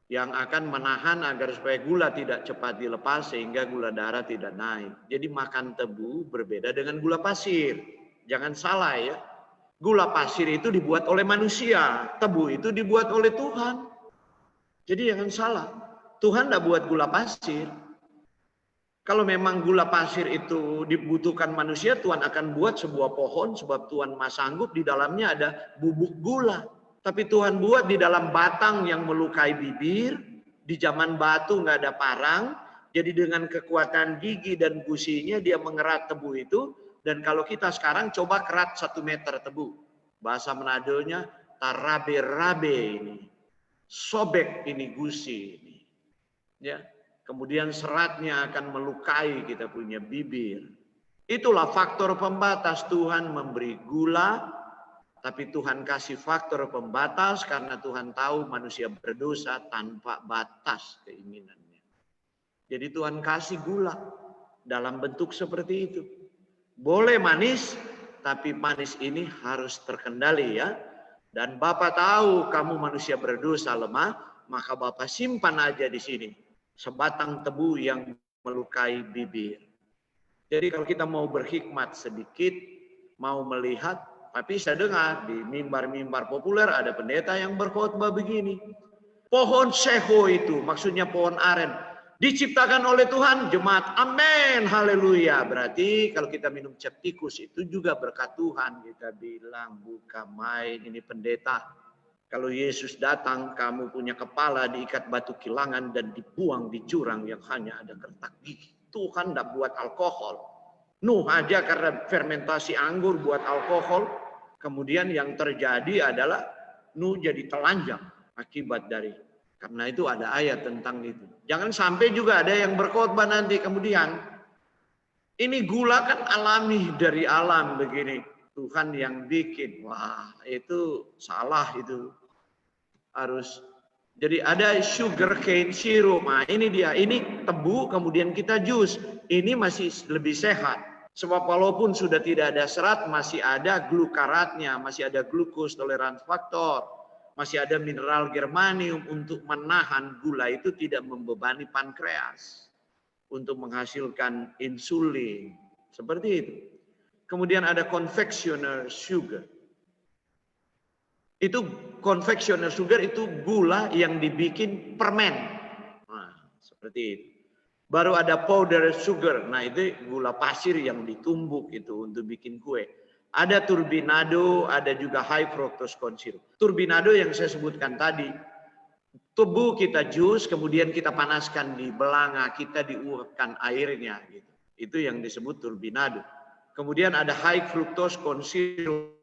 Speaker 6: Yang akan menahan agar supaya gula tidak cepat dilepas sehingga gula darah tidak naik. Jadi makan tebu berbeda dengan gula pasir. Jangan salah ya. Gula pasir itu dibuat oleh manusia, tebu itu dibuat oleh Tuhan. Jadi jangan salah. Tuhan tidak buat gula pasir. Kalau memang gula pasir itu dibutuhkan manusia, Tuhan akan buat sebuah pohon sebab Tuhan sanggup di dalamnya ada bubuk gula. Tapi Tuhan buat di dalam batang yang melukai bibir. Di zaman batu nggak ada parang. Jadi dengan kekuatan gigi dan gusinya dia mengerat tebu itu. Dan kalau kita sekarang coba kerat 1 meter tebu. Bahasa Manadonya tarabe-rabe ini. Sobek ini gusi ini. Ya, kemudian seratnya akan melukai kita punya bibir. Itulah faktor pembatas. Tuhan memberi gula, tapi Tuhan kasih faktor pembatas karena Tuhan tahu manusia berdosa tanpa batas keinginannya. Jadi Tuhan kasih gula dalam bentuk seperti itu. Boleh manis, tapi manis ini harus terkendali ya. Dan Bapa tahu kamu manusia berdosa lemah, maka Bapa simpan aja di sini. Sebatang tebu yang melukai bibir. Jadi kalau kita mau berhikmat sedikit, mau melihat, tapi saya dengar di mimbar-mimbar populer ada pendeta yang berkhotbah begini. Pohon seho itu, maksudnya pohon aren, diciptakan oleh Tuhan, jemaat, amin, haleluya. Berarti kalau kita minum cap tikus itu juga berkat Tuhan. Kita bilang, bukan main, ini pendeta. Kalau Yesus datang, kamu punya kepala diikat batu kilangan dan dibuang di jurang yang hanya ada gertak gigi. Tuhan tidak buat alkohol. Nuh aja karena fermentasi anggur buat alkohol. Kemudian yang terjadi adalah Nuh jadi telanjang akibat dari. Karena itu ada ayat tentang itu. Jangan sampai juga ada yang berkhotbah nanti kemudian. Ini gula kan alami dari alam begini. Tuhan yang bikin. Wah, itu salah itu. Harus. Jadi ada sugar cane syrup. Nah, ini dia. Ini tebu kemudian kita jus. Ini masih lebih sehat. Sebab walaupun sudah tidak ada serat, masih ada glukaratnya, masih ada glucose tolerance factor, masih ada mineral germanium untuk menahan gula itu tidak membebani pankreas untuk menghasilkan insulin. Seperti itu. Kemudian ada confectioner sugar. Itu confectioner sugar itu gula yang dibikin permen. Nah, seperti itu. Baru ada powder sugar, nah itu gula pasir yang ditumbuk itu untuk bikin kue. Ada turbinado, ada juga high fructose corn syrup. Turbinado yang saya sebutkan tadi, tebu kita jus, kemudian kita panaskan di belanga, kita diuapkan airnya, gitu. Itu yang disebut turbinado. Kemudian ada high fructose corn syrup.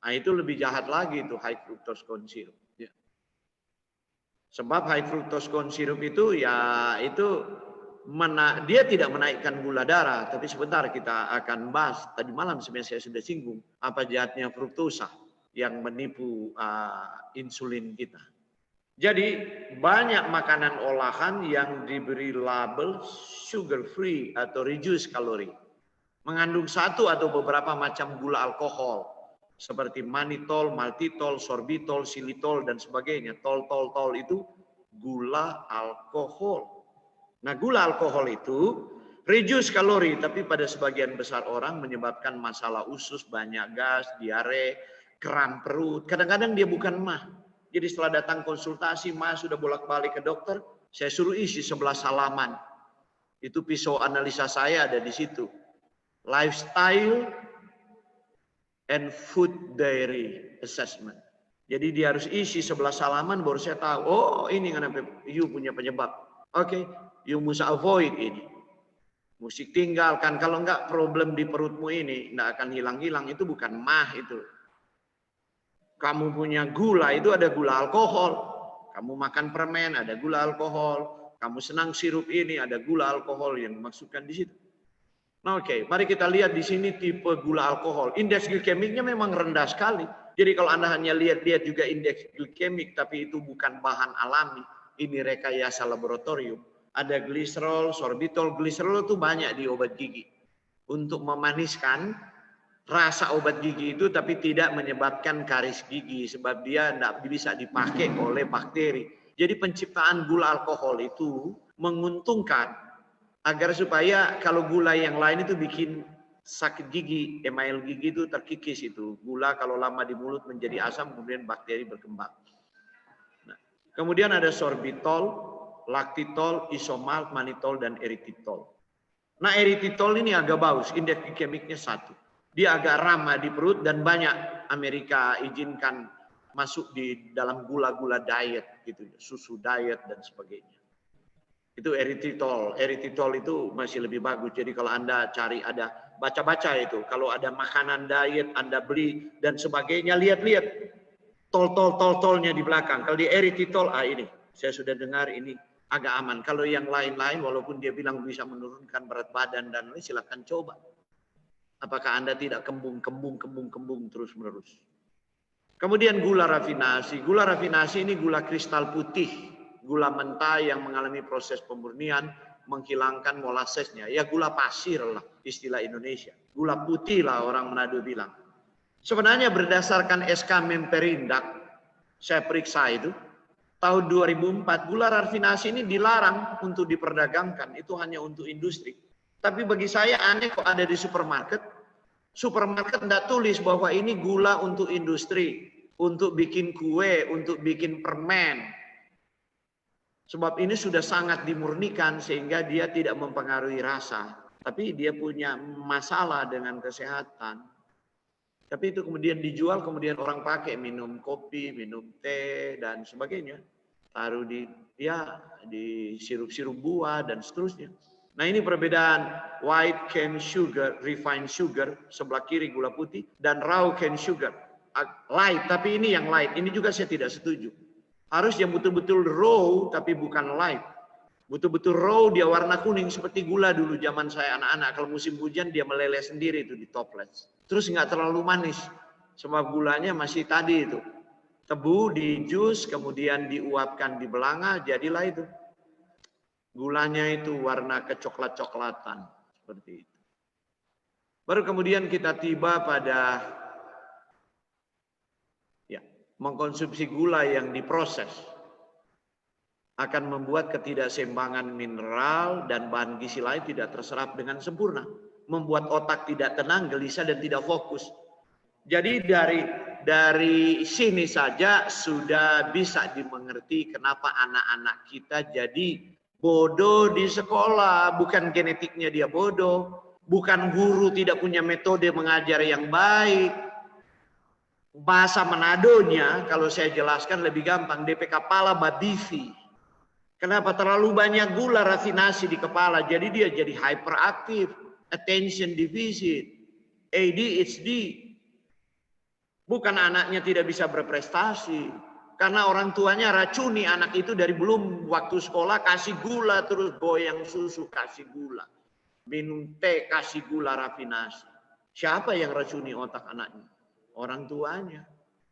Speaker 6: Nah itu lebih jahat lagi itu high fructose corn syrup. Ya. Sebab high fructose corn syrup itu ya itu dia tidak menaikkan gula darah, tapi sebentar kita akan bahas. Tadi malam sebenarnya saya sudah singgung apa jahatnya fruktosa yang menipu insulin kita. Jadi banyak makanan olahan yang diberi label sugar free atau reduced kalori, mengandung satu atau beberapa macam gula alkohol seperti mannitol, maltitol, sorbitol, xilitol dan sebagainya. Tol itu gula alkohol. Nah, gula alkohol itu reduce kalori, tapi pada sebagian besar orang menyebabkan masalah usus, banyak gas, diare, kram perut. Kadang-kadang dia bukan mah. Jadi setelah datang konsultasi, mah sudah bolak-balik ke dokter, saya suruh isi 11 halaman. Itu pisau analisa saya ada di situ. Lifestyle and food diary assessment. Jadi dia harus isi 11 halaman baru saya tahu, oh ini kenapa you punya penyebab. Oke, you must avoid ini. Mesti tinggalkan, kalau enggak problem di perutmu ini enggak akan hilang-hilang, itu bukan mah itu. Kamu punya gula, itu ada gula alkohol. Kamu makan permen, ada gula alkohol. Kamu senang sirup ini, ada gula alkohol yang dimaksudkan di situ. Nah, oke, mari kita lihat di sini tipe gula alkohol. Indeks glikemiknya memang rendah sekali. Jadi kalau Anda hanya lihat juga indeks glikemik, tapi itu bukan bahan alami. Ini rekayasa laboratorium. Ada gliserol, sorbitol. Gliserol itu banyak di obat gigi. Untuk memaniskan rasa obat gigi itu, tapi tidak menyebabkan karies gigi. Sebab dia tidak bisa dipakai oleh bakteri. Jadi penciptaan gula alkohol itu menguntungkan. Agar supaya kalau gula yang lain itu bikin sakit gigi, email gigi itu terkikis itu. Gula kalau lama di mulut menjadi asam, kemudian bakteri berkembang. Nah, kemudian ada sorbitol, laktitol, isomalt, mannitol, dan eritritol. Nah, eritritol ini agak bagus, indeks glikemiknya 1. Dia agak ramah di perut dan banyak Amerika izinkan masuk di dalam gula-gula diet, gitu, susu diet dan sebagainya. Itu eritritol. Eritritol itu masih lebih bagus. Jadi kalau Anda cari ada baca-baca itu, kalau ada makanan diet Anda beli dan sebagainya, lihat-lihat tolnya di belakang. Kalau di eritritol, ini saya sudah dengar ini agak aman. Kalau yang lain-lain, walaupun dia bilang bisa menurunkan berat badan dan lain, silakan coba. Apakah Anda tidak kembung terus menerus? Kemudian gula rafinasi. Gula rafinasi ini gula kristal putih. Gula mentah yang mengalami proses pemurnian, menghilangkan molasesnya. Ya gula pasir lah istilah Indonesia. Gula putih lah orang Manado bilang. Sebenarnya berdasarkan SK Memperindak, saya periksa itu, tahun 2004 gula rafinasi ini dilarang untuk diperdagangkan. Itu hanya untuk industri. Tapi bagi saya aneh kok ada di supermarket. Supermarket tidak tulis bahwa ini gula untuk industri, untuk bikin kue, untuk bikin permen. Sebab ini sudah sangat dimurnikan sehingga dia tidak mempengaruhi rasa. Tapi dia punya masalah dengan kesehatan. Tapi itu kemudian dijual, kemudian orang pakai minum kopi, minum teh, dan sebagainya. Taruh di sirup-sirup buah dan seterusnya. Nah ini perbedaan white cane sugar, refined sugar, sebelah kiri gula putih, dan raw cane sugar, light. Tapi ini yang light, ini juga saya tidak setuju. Harus yang betul-betul raw tapi bukan light. Betul-betul raw dia warna kuning seperti gula dulu zaman saya anak-anak. Kalau musim hujan dia meleleh sendiri itu di toples. Terus nggak terlalu manis. Sebab gulanya masih tadi itu. Tebu di jus kemudian diuapkan di belanga jadilah itu. Gulanya itu warna kecoklat-coklatan seperti itu. Baru kemudian kita tiba pada mengkonsumsi gula yang diproses akan membuat ketidakseimbangan mineral dan bahan gizi lain tidak terserap dengan sempurna, membuat otak tidak tenang, gelisah dan tidak fokus. Jadi dari sini saja sudah bisa dimengerti kenapa anak-anak kita jadi Bodoh di sekolah, bukan genetiknya dia bodoh, bukan guru tidak punya metode mengajar yang baik. Bahasa Manadonya, kalau saya jelaskan lebih gampang, DP kepala babifi. Kenapa? Terlalu banyak gula rafinasi di kepala, jadi dia jadi hyperaktif, attention deficit, ADHD. Bukan anaknya tidak bisa berprestasi, karena orang tuanya racuni anak itu dari belum waktu sekolah, kasih gula terus, goyang susu kasih gula, minum teh kasih gula rafinasi. Siapa yang racuni otak anaknya? Orang tuanya.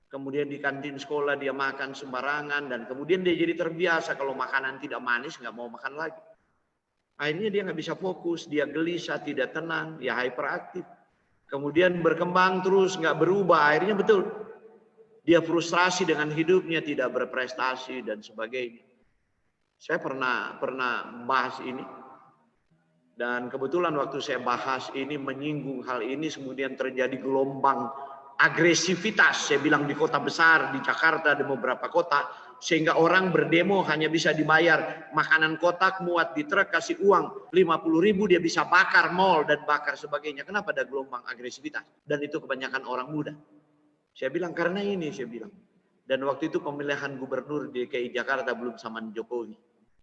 Speaker 6: Kemudian di kantin sekolah dia makan sembarangan, dan kemudian dia jadi terbiasa kalau makanan tidak manis nggak mau makan lagi. Akhirnya dia nggak bisa fokus, dia gelisah, tidak tenang, ya hyperaktif. Kemudian berkembang terus nggak berubah, akhirnya betul dia frustrasi dengan hidupnya, tidak berprestasi dan sebagainya. Saya pernah bahas ini, dan kebetulan waktu saya bahas ini menyinggung hal ini, kemudian terjadi gelombang agresivitas, saya bilang di kota besar, di Jakarta, di beberapa kota, sehingga orang berdemo hanya bisa dibayar makanan kotak, muat di truk, kasih uang 50.000, dia bisa bakar mall dan bakar sebagainya. Kenapa ada gelombang agresivitas? Dan itu kebanyakan orang muda. Saya bilang karena ini, saya bilang. Dan waktu itu pemilihan gubernur di DKI Jakarta belum zaman Jokowi.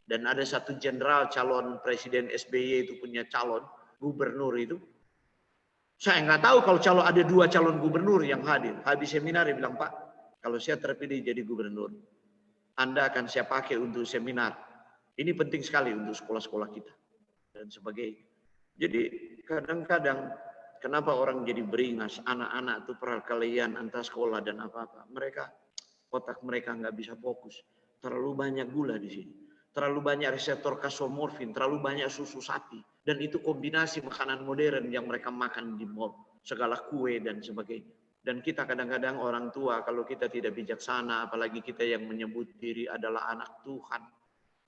Speaker 6: Dan ada satu jenderal calon presiden SBY itu punya calon gubernur itu. Saya nggak tahu kalau ada 2 calon gubernur yang hadir. Habis seminar dia bilang, Pak, kalau saya terpilih jadi gubernur, Anda akan saya pakai untuk seminar. Ini penting sekali untuk sekolah-sekolah kita. Dan sebagainya. Jadi kadang-kadang kenapa orang jadi beringas, anak-anak itu perkelahian antar sekolah dan apa-apa. Otak mereka nggak bisa fokus. Terlalu banyak gula di sini. Terlalu banyak reseptor kasomorfin, terlalu banyak susu sapi. Dan itu kombinasi makanan modern yang mereka makan di mall. Segala kue dan sebagainya. Dan kita kadang-kadang orang tua, kalau kita tidak bijaksana, apalagi kita yang menyebut diri adalah anak Tuhan.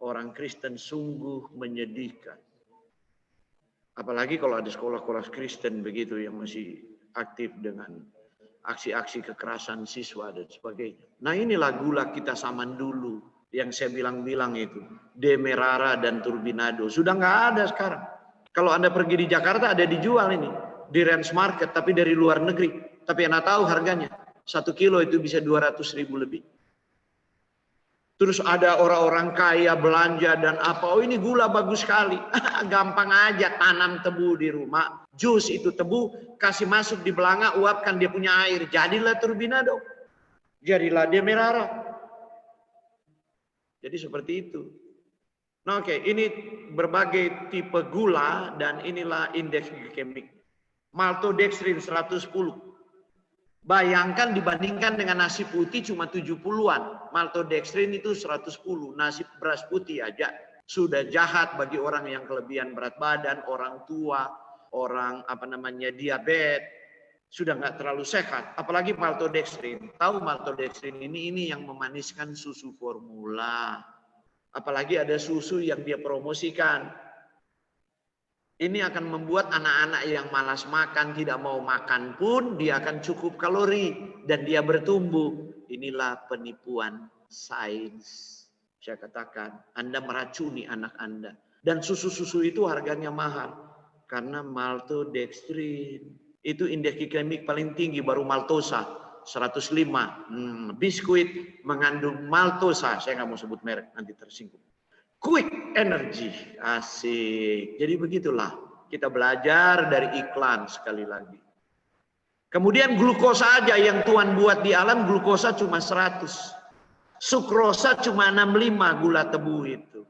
Speaker 6: Orang Kristen sungguh menyedihkan. Apalagi kalau ada sekolah-sekolah Kristen begitu yang masih aktif dengan aksi-aksi kekerasan siswa dan sebagainya. Nah inilah gula kita zaman dulu yang saya bilang-bilang itu. Demerara dan Turbinado. Sudah nggak ada sekarang. Kalau Anda pergi di Jakarta ada dijual ini. Di Ranch Market tapi dari luar negeri. Tapi Anda tahu harganya. 1 kilo itu bisa 200.000 lebih. Terus ada orang-orang kaya belanja dan apa. Oh ini gula bagus sekali. Gampang aja tanam tebu di rumah. Jus itu tebu. Kasih masuk di belanga. Uapkan dia punya air. Jadilah Turbinado. Jadilah Demerara. Jadi seperti itu. Nah oke. Ini berbagai tipe gula. Dan inilah indeks glikemik. Maltodextrin 110. Bayangkan dibandingkan dengan nasi putih cuma 70-an. Maltodextrin itu 110. Nasi beras putih aja sudah jahat bagi orang yang kelebihan berat badan, orang tua, orang diabetes, sudah nggak terlalu sehat. Apalagi maltodextrin. Tahu maltodextrin ini yang memaniskan susu formula. Apalagi ada susu yang dia promosikan. Ini akan membuat anak-anak yang malas makan, tidak mau makan pun, dia akan cukup kalori dan dia bertumbuh. Inilah penipuan sains. Saya katakan, Anda meracuni anak Anda. Dan susu-susu itu harganya mahal. Karena maltodextrin. Itu indeks glikemik paling tinggi, baru maltosa, 105. Biskuit mengandung maltosa, saya nggak mau sebut merek, nanti tersinggung. Quick energy, asik. Jadi begitulah, kita belajar dari iklan sekali lagi. Kemudian glukosa aja yang Tuhan buat di alam, glukosa cuma 100. Sukrosa cuma 65 gula tebu itu.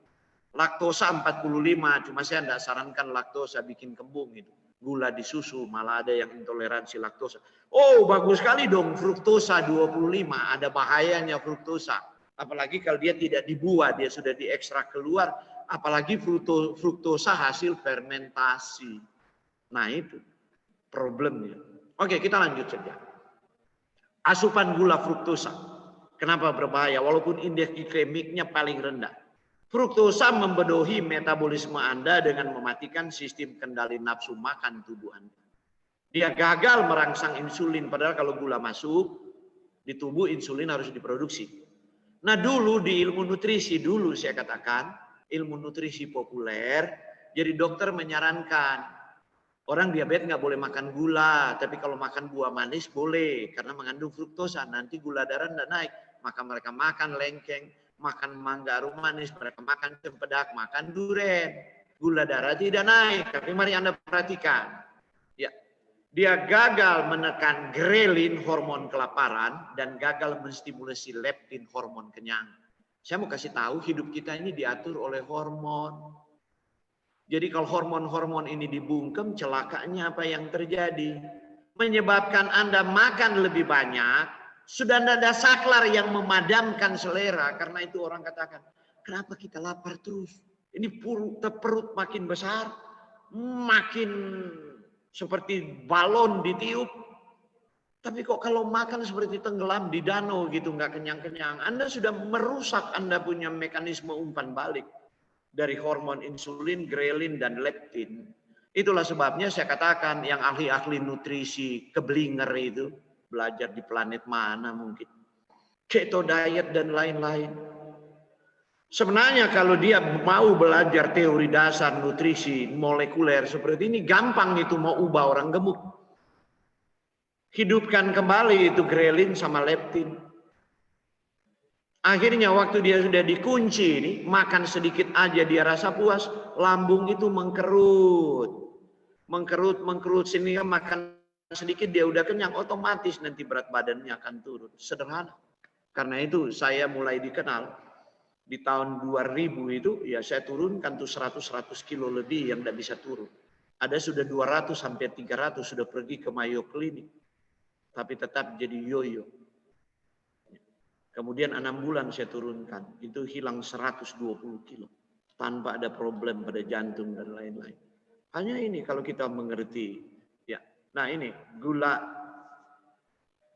Speaker 6: Laktosa 45, cuma saya tidak sarankan laktosa bikin kembung itu. Gula di susu, malah ada yang intoleransi laktosa. Oh bagus sekali dong, fruktosa 25, ada bahayanya fruktosa. Apalagi kalau dia tidak dibuat, dia sudah diekstrak keluar. Apalagi fruktosa hasil fermentasi. Nah itu problemnya. Oke kita lanjut saja. Asupan gula fruktosa. Kenapa berbahaya? Walaupun indeks glikemiknya paling rendah. Fruktosa membodohi metabolisme Anda dengan mematikan sistem kendali nafsu makan tubuh Anda. Dia gagal merangsang insulin. Padahal kalau gula masuk di tubuh, insulin harus diproduksi. Nah dulu di ilmu nutrisi dulu saya katakan, ilmu nutrisi populer. Jadi dokter menyarankan orang diabetes nggak boleh makan gula, tapi kalau makan buah manis boleh karena mengandung fruktosa. Nanti gula darah nggak naik. Maka mereka makan lengkeng, makan mangga arum manis, mereka makan cempedak, makan durian. Gula darah tidak naik. Tapi mari Anda perhatikan, ya, dia gagal menekan grelin hormon kelaparan dan gagal menstimulasi leptin hormon kenyang. Saya mau kasih tahu hidup kita ini diatur oleh hormon. Jadi kalau hormon-hormon ini dibungkem, celakanya apa yang terjadi? Menyebabkan Anda makan lebih banyak, sudah tidak ada saklar yang memadamkan selera. Karena itu orang katakan, kenapa kita lapar terus? Ini perut makin besar, makin seperti balon ditiup. Tapi kok kalau makan seperti tenggelam di danau gitu, nggak kenyang-kenyang. Anda sudah merusak Anda punya mekanisme umpan balik dari hormon insulin, grelin, dan leptin. Itulah sebabnya saya katakan yang ahli-ahli nutrisi keblinger itu, belajar di planet mana mungkin. Keto diet dan lain-lain. Sebenarnya kalau dia mau belajar teori dasar nutrisi molekuler seperti ini, gampang itu mau ubah orang gemuk. Hidupkan kembali itu grelin sama leptin. Akhirnya waktu dia sudah dikunci ini, makan sedikit aja dia rasa puas, lambung itu mengkerut. Mengkerut sehingga makan sedikit dia udah kenyang, otomatis nanti berat badannya akan turun. Sederhana. Karena itu saya mulai dikenal di tahun 2000 itu ya saya turunkan tuh 100 kilo lebih yang tidak bisa turun. Ada sudah 200 sampai 300 sudah pergi ke Mayo Clinic. Tapi tetap jadi yoyo. Kemudian 6 bulan saya turunkan, itu hilang 120 kilo. Tanpa ada problem pada jantung dan lain-lain. Hanya ini kalau kita mengerti. Ya, nah ini gula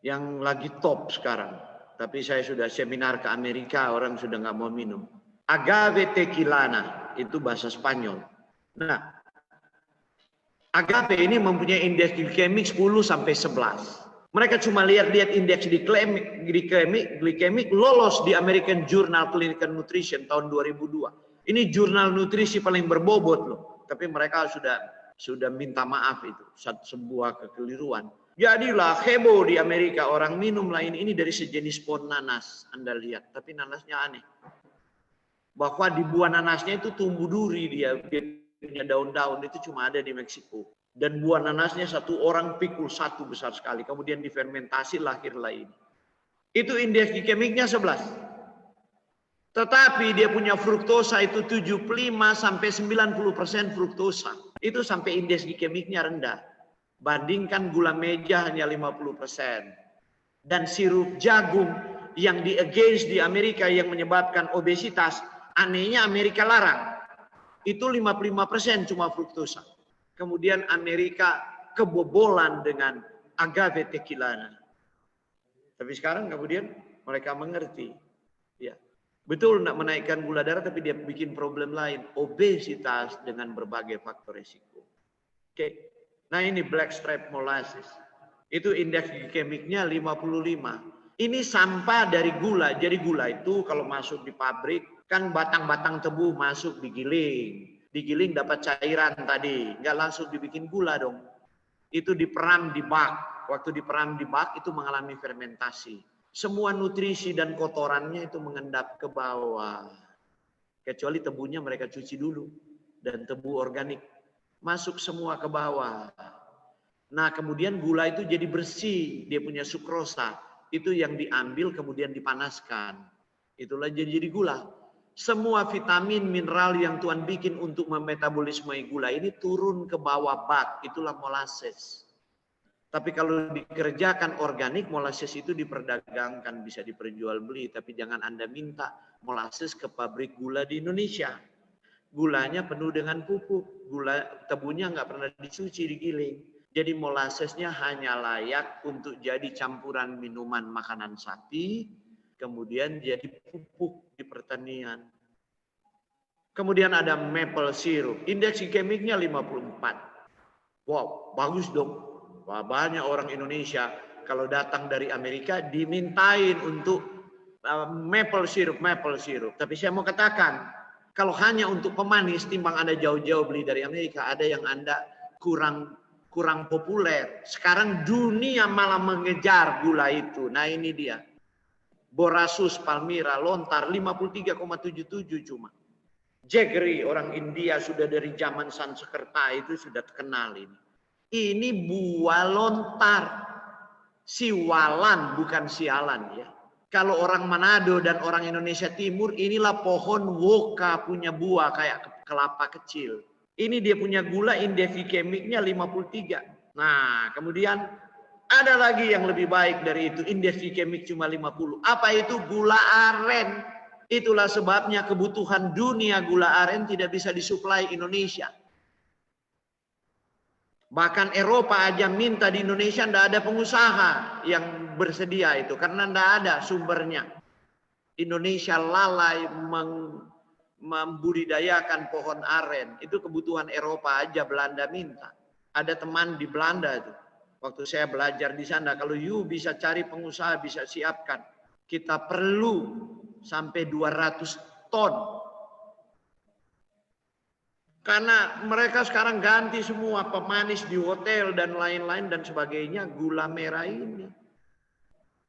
Speaker 6: yang lagi top sekarang. Tapi saya sudah seminar ke Amerika, orang sudah nggak mau minum. Agave tequilana, itu bahasa Spanyol. Nah, agave ini mempunyai indeks glikemik 10 sampai 11. Mereka cuma lihat indeks glikemik lolos di American Journal Clinical Nutrition tahun 2002. Ini jurnal nutrisi paling berbobot loh. Tapi mereka sudah minta maaf itu. Sebuah kekeliruan. Jadilah heboh di Amerika. Orang minum lain ini dari sejenis pohon nanas. Anda lihat. Tapi nanasnya aneh. Bahwa di buah nanasnya itu tumbuh duri. Dia punya daun-daun. Itu cuma ada di Meksiko. Dan buah nanasnya satu orang pikul satu besar sekali. Kemudian difermentasi lahirlah ini. Itu indeks glikemiknya 11. Tetapi dia punya fruktosa itu 75 sampai 90% fruktosa. Itu sampai indeks glikemiknya rendah. Bandingkan gula meja hanya 50%. Dan sirup jagung yang di against di Amerika yang menyebabkan obesitas. Anehnya Amerika larang. Itu 55% cuma fruktosa. Kemudian Amerika kebobolan dengan agave tequilana. Tapi sekarang kemudian mereka mengerti. Ya, betul nak menaikkan gula darah tapi dia bikin problem lain. Obesitas dengan berbagai faktor risiko. Oke. Nah ini black stripe molasses. Itu indeks glikemiknya 55. Ini sampah dari gula. Jadi gula itu kalau masuk di pabrik kan batang-batang tebu masuk digiling. Digiling dapat cairan tadi, nggak langsung dibikin gula dong. Itu diperam di bak. Waktu diperam di bak itu mengalami fermentasi. Semua nutrisi dan kotorannya itu mengendap ke bawah. Kecuali tebunya mereka cuci dulu. Dan tebu organik. Masuk semua ke bawah. Nah kemudian gula itu jadi bersih. Dia punya sukrosa. Itu yang diambil kemudian dipanaskan. Itulah jadi gula. Semua vitamin, mineral yang Tuhan bikin untuk memetabolisme gula ini turun ke bawah bak. Itulah molasses. Tapi kalau dikerjakan organik, molasses itu diperdagangkan, bisa diperjualbeli. Tapi jangan Anda minta molasses ke pabrik gula di Indonesia. Gulanya penuh dengan pupuk. Gula tebunya nggak pernah dicuci, digiling. Jadi molassesnya hanya layak untuk jadi campuran minuman makanan sapi. Kemudian jadi pupuk di pertanian. Kemudian ada maple syrup. Indeks glikemiknya 54. Wow, bagus dong. Wah, banyak orang Indonesia kalau datang dari Amerika dimintain untuk maple syrup. Tapi saya mau katakan, Kalau hanya untuk pemanis, timbang Anda jauh-jauh beli dari Amerika, ada yang Anda kurang populer. Sekarang dunia malah mengejar gula itu. Nah ini dia. Borasus, Palmyra, lontar 53,77 cuma. Jaggery orang India sudah dari zaman Sanskerta itu sudah terkenal ini. Ini buah lontar. Siwalan bukan sialan ya. Kalau orang Manado dan orang Indonesia Timur, inilah pohon woka punya buah kayak kelapa kecil. Ini dia punya gula indeks glikemiknya 53. Nah, kemudian ada lagi yang lebih baik dari itu, indeks glikemik cuma 50. Apa itu? Gula aren. Itulah sebabnya kebutuhan dunia gula aren tidak bisa disuplai Indonesia. Bahkan Eropa aja minta di Indonesia, tidak ada pengusaha yang bersedia itu. Karena tidak ada sumbernya. Indonesia lalai membudidayakan pohon aren. Itu kebutuhan Eropa aja, Belanda minta. Ada teman di Belanda itu. Waktu saya belajar di sana, kalau you bisa cari pengusaha, bisa siapkan. Kita perlu sampai 200 ton. Karena mereka sekarang ganti semua pemanis di hotel dan lain-lain dan sebagainya, gula merah ini.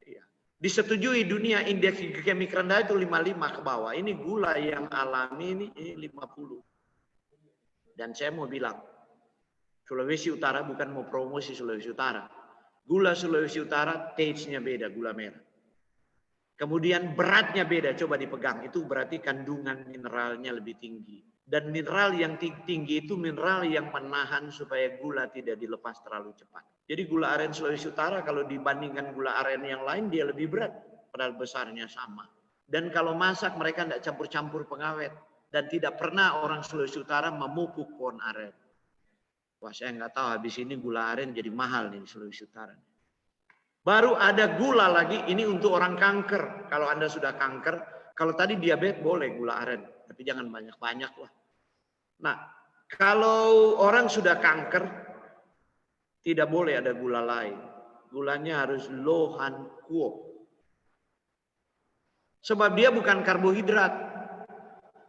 Speaker 6: Ya. Disetujui dunia indeks glikemik rendah itu 55 ke bawah. Ini gula yang alami ini 50. Dan saya mau bilang, Sulawesi Utara bukan mau promosi Sulawesi Utara. Gula Sulawesi Utara taste-nya beda, gula merah. Kemudian beratnya beda, coba dipegang. Itu berarti kandungan mineralnya lebih tinggi. Dan mineral yang tinggi itu mineral yang menahan supaya gula tidak dilepas terlalu cepat. Jadi gula aren Sulawesi Utara kalau dibandingkan gula aren yang lain dia lebih berat. Padahal besarnya sama. Dan kalau masak mereka tidak campur-campur pengawet. Dan tidak pernah orang Sulawesi Utara memupuk pohon aren. Wah saya nggak tahu habis ini gula aren jadi mahal nih di Sulawesi Utara. Baru ada gula lagi, ini untuk orang kanker. Kalau Anda sudah kanker, kalau tadi diabetes boleh gula aren. Tapi jangan banyak-banyak lah. Nah, kalau orang sudah kanker, tidak boleh ada gula lain. Gulanya harus lohan kuo. Sebab dia bukan karbohidrat.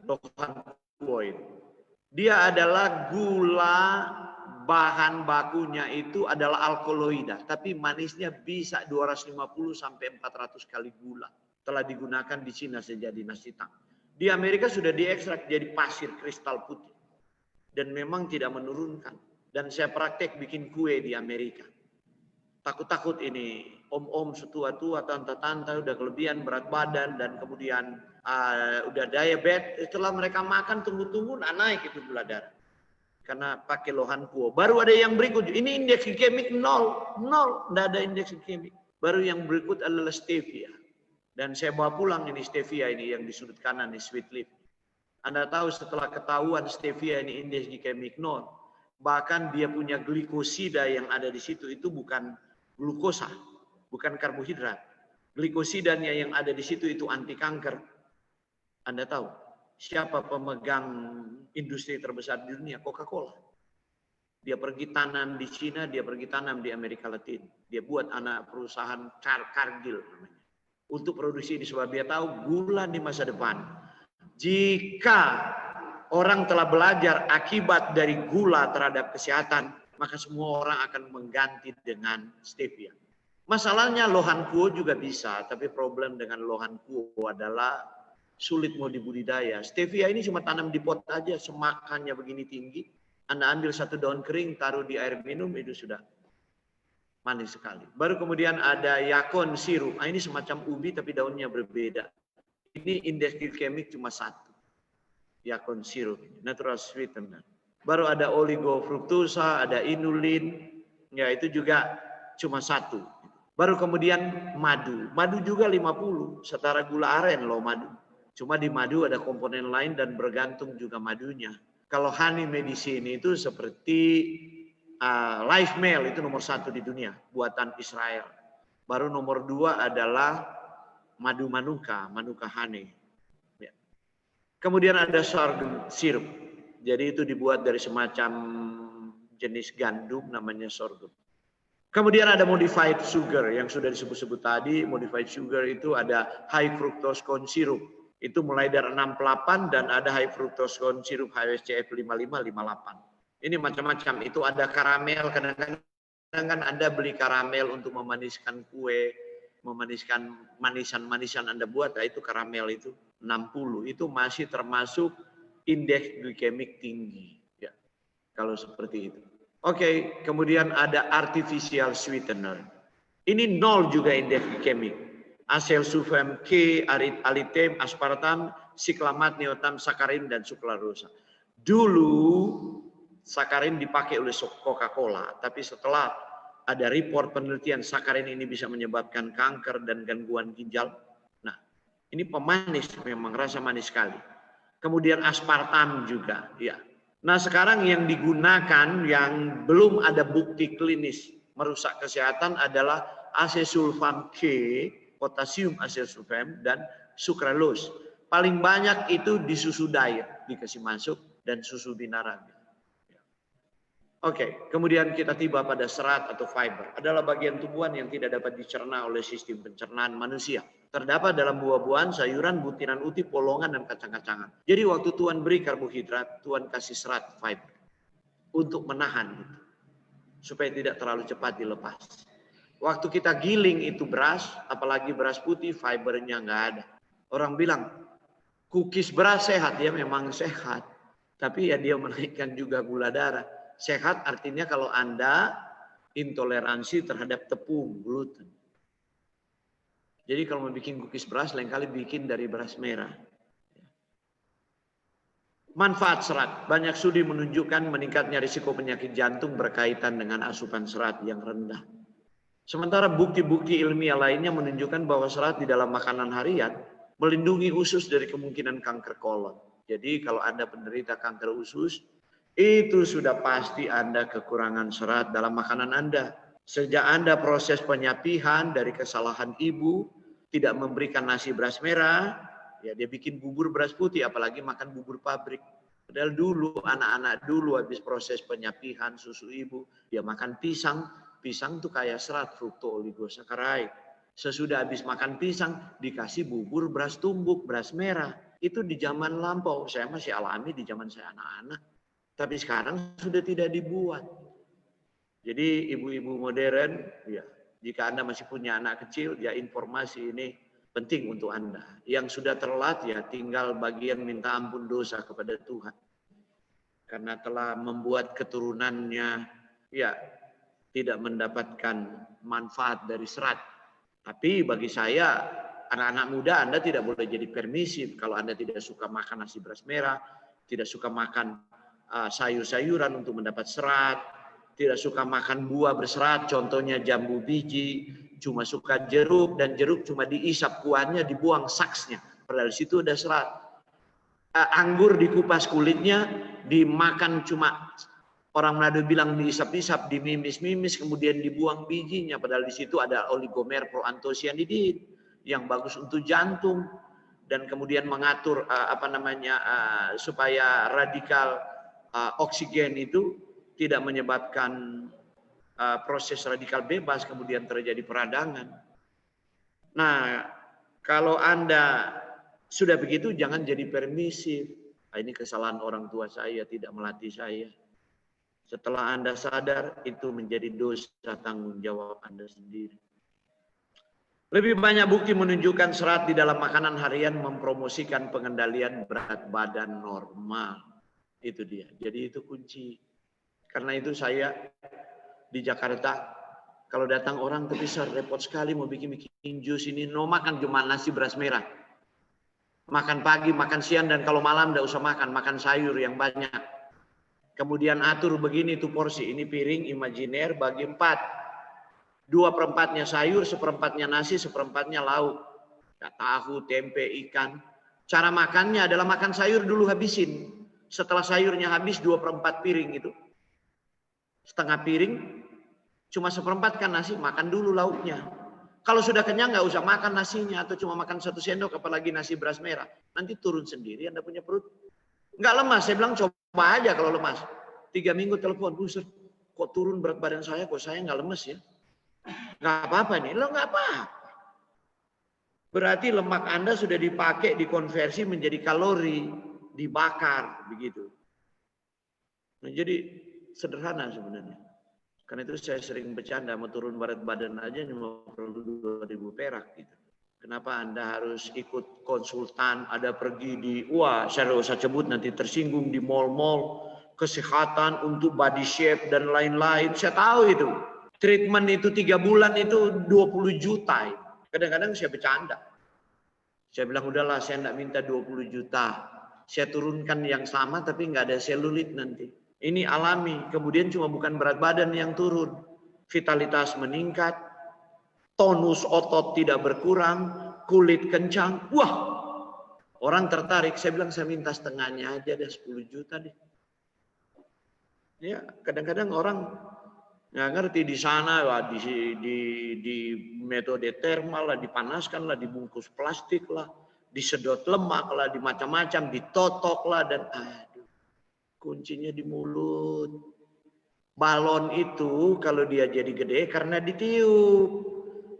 Speaker 6: Lohan kuo itu. Dia adalah gula, bahan bakunya itu adalah alkaloida. Tapi manisnya bisa 250 sampai 400 kali gula. Telah digunakan di Cina sejak dinasti Tang. Di Amerika sudah diekstrak jadi pasir kristal putih. Dan memang tidak menurunkan. Dan saya praktek bikin kue di Amerika. Takut-takut ini om-om setua-tua, tante-tante udah kelebihan berat badan dan kemudian udah diabetes. Setelah mereka makan tunggu-tunggu naik itu gula darah. Karena pakai lohan kuo. Baru ada yang berikut. Ini indeks glikemik 0. Tidak ada indeks glikemik. Baru yang berikut adalah stevia. Dan saya bawa pulang ini stevia ini yang di sudut kanan di sweet leaf. Anda tahu setelah ketahuan stevia ini indeks glikemik 0, bahkan dia punya glikosida yang ada di situ itu bukan glukosa, bukan karbohidrat. Glikosidanya yang ada di situ itu anti kanker. Anda tahu siapa pemegang industri terbesar di dunia? Coca-Cola. Dia pergi tanam di Cina, dia pergi tanam di Amerika Latin. Dia buat anak perusahaan Cargill namanya. Untuk produksi ini sebab dia tahu gula di masa depan. Jika orang telah belajar akibat dari gula terhadap kesehatan, maka semua orang akan mengganti dengan stevia. Masalahnya lohan kuo juga bisa, tapi problem dengan lohan kuo adalah sulit mau dibudidaya. Stevia ini cuma tanam di pot aja, semakannya begini tinggi. Anda ambil satu daun kering, taruh di air minum, itu sudah manis sekali. Baru kemudian ada yakon sirup. Ini semacam ubi tapi daunnya berbeda. Ini indeks glikemik cuma 1. Yakon sirup, natural sweetener. Baru ada oligofruktosa, ada inulin. Ya itu juga cuma 1. Baru kemudian madu. Madu juga 50. Setara gula aren loh madu. Cuma di madu ada komponen lain dan bergantung juga madunya. Kalau honey medicine itu seperti live mail itu nomor 1 di dunia, buatan Israel. Baru nomor 2 adalah madu manuka, manuka honey. Ya. Kemudian ada sorghum sirup. Jadi itu dibuat dari semacam jenis gandum namanya sorghum. Kemudian ada modified sugar yang sudah disebut-sebut tadi. Modified sugar itu ada high fructose corn syrup. Itu mulai dari 68 dan ada high fructose corn syrup HSCF 5558. Ini macam-macam. Itu ada karamel, kadang-kadang kan Anda beli karamel untuk memaniskan kue, memaniskan manisan-manisan Anda buat, nah itu karamel itu 60. Itu masih termasuk indeks glikemik tinggi. Ya, kalau seperti itu. Oke, kemudian ada artificial sweetener. Ini 0 juga indeks glikemik. Asel sulfam K, alitem, aspartam, siklamat, neotam, sakarin, dan sukralosa. Dulu sakarin dipakai oleh Coca-Cola, tapi setelah ada report penelitian sakarin ini bisa menyebabkan kanker dan gangguan ginjal. Nah, ini pemanis, memang rasa manis sekali. Kemudian aspartam juga, ya. Nah, sekarang yang digunakan yang belum ada bukti klinis merusak kesehatan adalah asesulfam K, potasium asesulfam, dan sukralose. Paling banyak itu di susu diet dikasih masuk dan susu binarang. Oke, kemudian kita tiba pada serat atau fiber. Adalah bagian tumbuhan yang tidak dapat dicerna oleh sistem pencernaan manusia. Terdapat dalam buah-buahan, sayuran, butiran uti, polongan, dan kacang-kacangan. Jadi waktu Tuhan beri karbohidrat, Tuhan kasih serat, fiber. Untuk menahan itu. Supaya tidak terlalu cepat dilepas. Waktu kita giling itu beras, apalagi beras putih, fibernya nggak ada. Orang bilang, cookies beras sehat, ya memang sehat. Tapi ya dia menaikkan juga gula darah. Sehat artinya kalau Anda intoleransi terhadap tepung, gluten. Jadi kalau mau bikin cookies beras, lain kali bikin dari beras merah. Manfaat serat. Banyak studi menunjukkan meningkatnya risiko penyakit jantung berkaitan dengan asupan serat yang rendah. Sementara bukti-bukti ilmiah lainnya menunjukkan bahwa serat di dalam makanan harian melindungi usus dari kemungkinan kanker kolon. Jadi kalau Anda penderita kanker usus, itu sudah pasti Anda kekurangan serat dalam makanan Anda. Sejak Anda proses penyapihan dari kesalahan ibu, tidak memberikan nasi beras merah, ya dia bikin bubur beras putih, apalagi makan bubur pabrik. Padahal dulu, anak-anak dulu habis proses penyapihan susu ibu, dia makan pisang. Pisang itu kaya serat, fructooligosaccharides. Sesudah habis makan pisang, dikasih bubur beras tumbuk, beras merah. Itu di zaman lampau, saya masih alami di zaman saya anak-anak. Tapi sekarang sudah tidak dibuat. Jadi ibu-ibu modern, ya, jika Anda masih punya anak kecil, ya informasi ini penting untuk Anda. Yang sudah terlat, ya tinggal bagian minta ampun dosa kepada Tuhan. Karena telah membuat keturunannya, ya tidak mendapatkan manfaat dari serat. Tapi bagi saya, anak-anak muda Anda tidak boleh jadi permisif. Kalau Anda tidak suka makan nasi beras merah, tidak suka makan sayur-sayuran untuk mendapat serat, tidak suka makan buah berserat, contohnya jambu biji, cuma suka jeruk, dan jeruk cuma diisap kuahnya, dibuang saksnya, padahal di situ ada serat. Anggur dikupas kulitnya, dimakan cuma, orang Manado bilang diisap-isap, dimimis-mimis, kemudian dibuang bijinya, padahal di situ ada oligomer proantosianidin yang bagus untuk jantung, dan kemudian mengatur supaya radikal oksigen itu tidak menyebabkan proses radikal bebas, kemudian terjadi peradangan. Nah, kalau Anda sudah begitu, jangan jadi permisif. Ini kesalahan orang tua saya, tidak melatih saya. Setelah Anda sadar, itu menjadi dosa tanggung jawab Anda sendiri. Lebih banyak bukti menunjukkan serat di dalam makanan harian mempromosikan pengendalian berat badan normal. Itu dia. Jadi itu kunci. Karena itu saya di Jakarta, kalau datang orang ke Pisar, repot sekali mau bikin jus ini. No makan cuma nasi beras merah. Makan pagi, makan siang, dan kalau malam tidak usah makan. Makan sayur yang banyak. Kemudian atur begini tuh porsi. Ini piring imajiner bagi 4. 2/4-nya sayur, 1/4-nya nasi, 1/4-nya lauk. Tahu, tempe, ikan. Cara makannya adalah makan sayur dulu habisin. Setelah sayurnya habis 2/4 piring itu. Setengah piring, cuma 1/4 kan nasi, makan dulu lauknya. Kalau sudah kenyang nggak usah makan nasinya, atau cuma makan 1 sendok, apalagi nasi beras merah. Nanti turun sendiri Anda punya perut. Nggak lemas, saya bilang coba aja kalau lemas. 3 minggu telepon, buset, kok turun berat badan saya, kok saya nggak lemes ya. Nggak apa-apa nih, lo nggak apa-apa. Berarti lemak Anda sudah dipakai, dikonversi menjadi kalori, dibakar, begitu. Nah, jadi sederhana sebenarnya. Karena itu saya sering bercanda, mau turun berat badan aja 52.000 perak gitu. Kenapa Anda harus ikut konsultan, ada pergi di, wah saya usah sebut nanti tersinggung, di mall-mall, kesehatan untuk body shape dan lain-lain. Saya tahu itu. Treatment itu 3 bulan itu 20 juta. Kadang-kadang saya bercanda. Saya bilang udahlah saya tidak minta 20 juta. Saya turunkan yang sama tapi nggak ada selulit nanti. Ini alami. Kemudian cuma bukan berat badan yang turun. Vitalitas meningkat. Tonus otot tidak berkurang. Kulit kencang. Wah, orang tertarik. Saya bilang saya minta setengahnya aja deh, 10 juta deh. Ya, kadang-kadang orang nggak ngerti di sana, wah, di metode thermal lah, dipanaskan lah, dibungkus plastik lah, disedot lemak lah, di macam-macam, ditotok lah, dan aduh, kuncinya di mulut. Balon itu kalau dia jadi gede karena ditiup.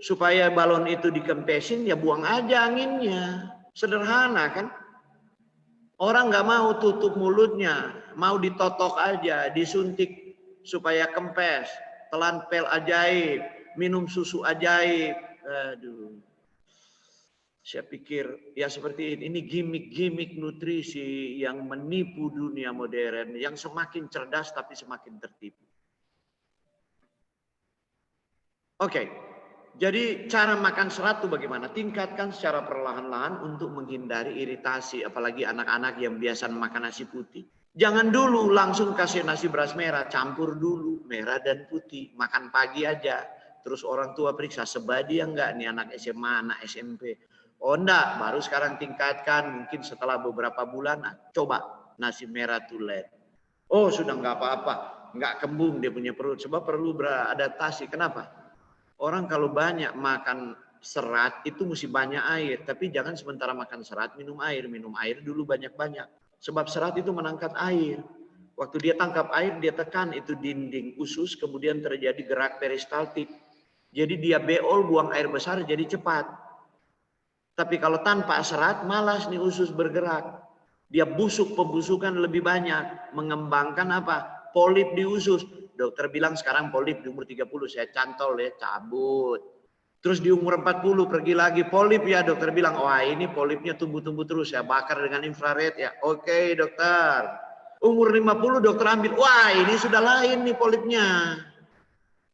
Speaker 6: Supaya balon itu dikempesin, ya buang aja anginnya. Sederhana kan? Orang nggak mau tutup mulutnya, mau ditotok aja, disuntik supaya kempes, telan pel ajaib, minum susu ajaib. Aduh. Saya pikir ya seperti ini gimmick-gimmick nutrisi yang menipu dunia modern, yang semakin cerdas tapi semakin tertipu. Oke. Jadi cara makan serat itu bagaimana? Tingkatkan secara perlahan-lahan untuk menghindari iritasi, apalagi anak-anak yang biasa makan nasi putih. Jangan dulu langsung kasih nasi beras merah, campur dulu merah dan putih, makan pagi aja. Terus orang tua periksa sebadi enggak nih anak SMA, anak SMP. Oh enggak, baru sekarang tingkatkan, mungkin setelah beberapa bulan, coba nasi merah tulen. Oh sudah enggak apa-apa, enggak kembung dia punya perut, sebab perlu beradaptasi. Kenapa? Orang kalau banyak makan serat itu mesti banyak air. Tapi jangan sementara makan serat minum air. Minum air dulu banyak-banyak. Sebab serat itu menangkap air. Waktu dia tangkap air dia tekan itu dinding usus. Kemudian terjadi gerak peristaltik. Jadi dia beol buang air besar jadi cepat. Tapi kalau tanpa serat malas nih usus bergerak. Dia busuk pembusukan lebih banyak. Mengembangkan apa? Polip di usus. Dokter bilang sekarang polip di umur 30, saya cantol ya, cabut. Terus di umur 40 pergi lagi polip ya, dokter bilang, wah ini polipnya tumbuh-tumbuh terus, saya bakar dengan infrared ya. Oke dokter. Umur 50 dokter ambil, wah ini sudah lain nih polipnya.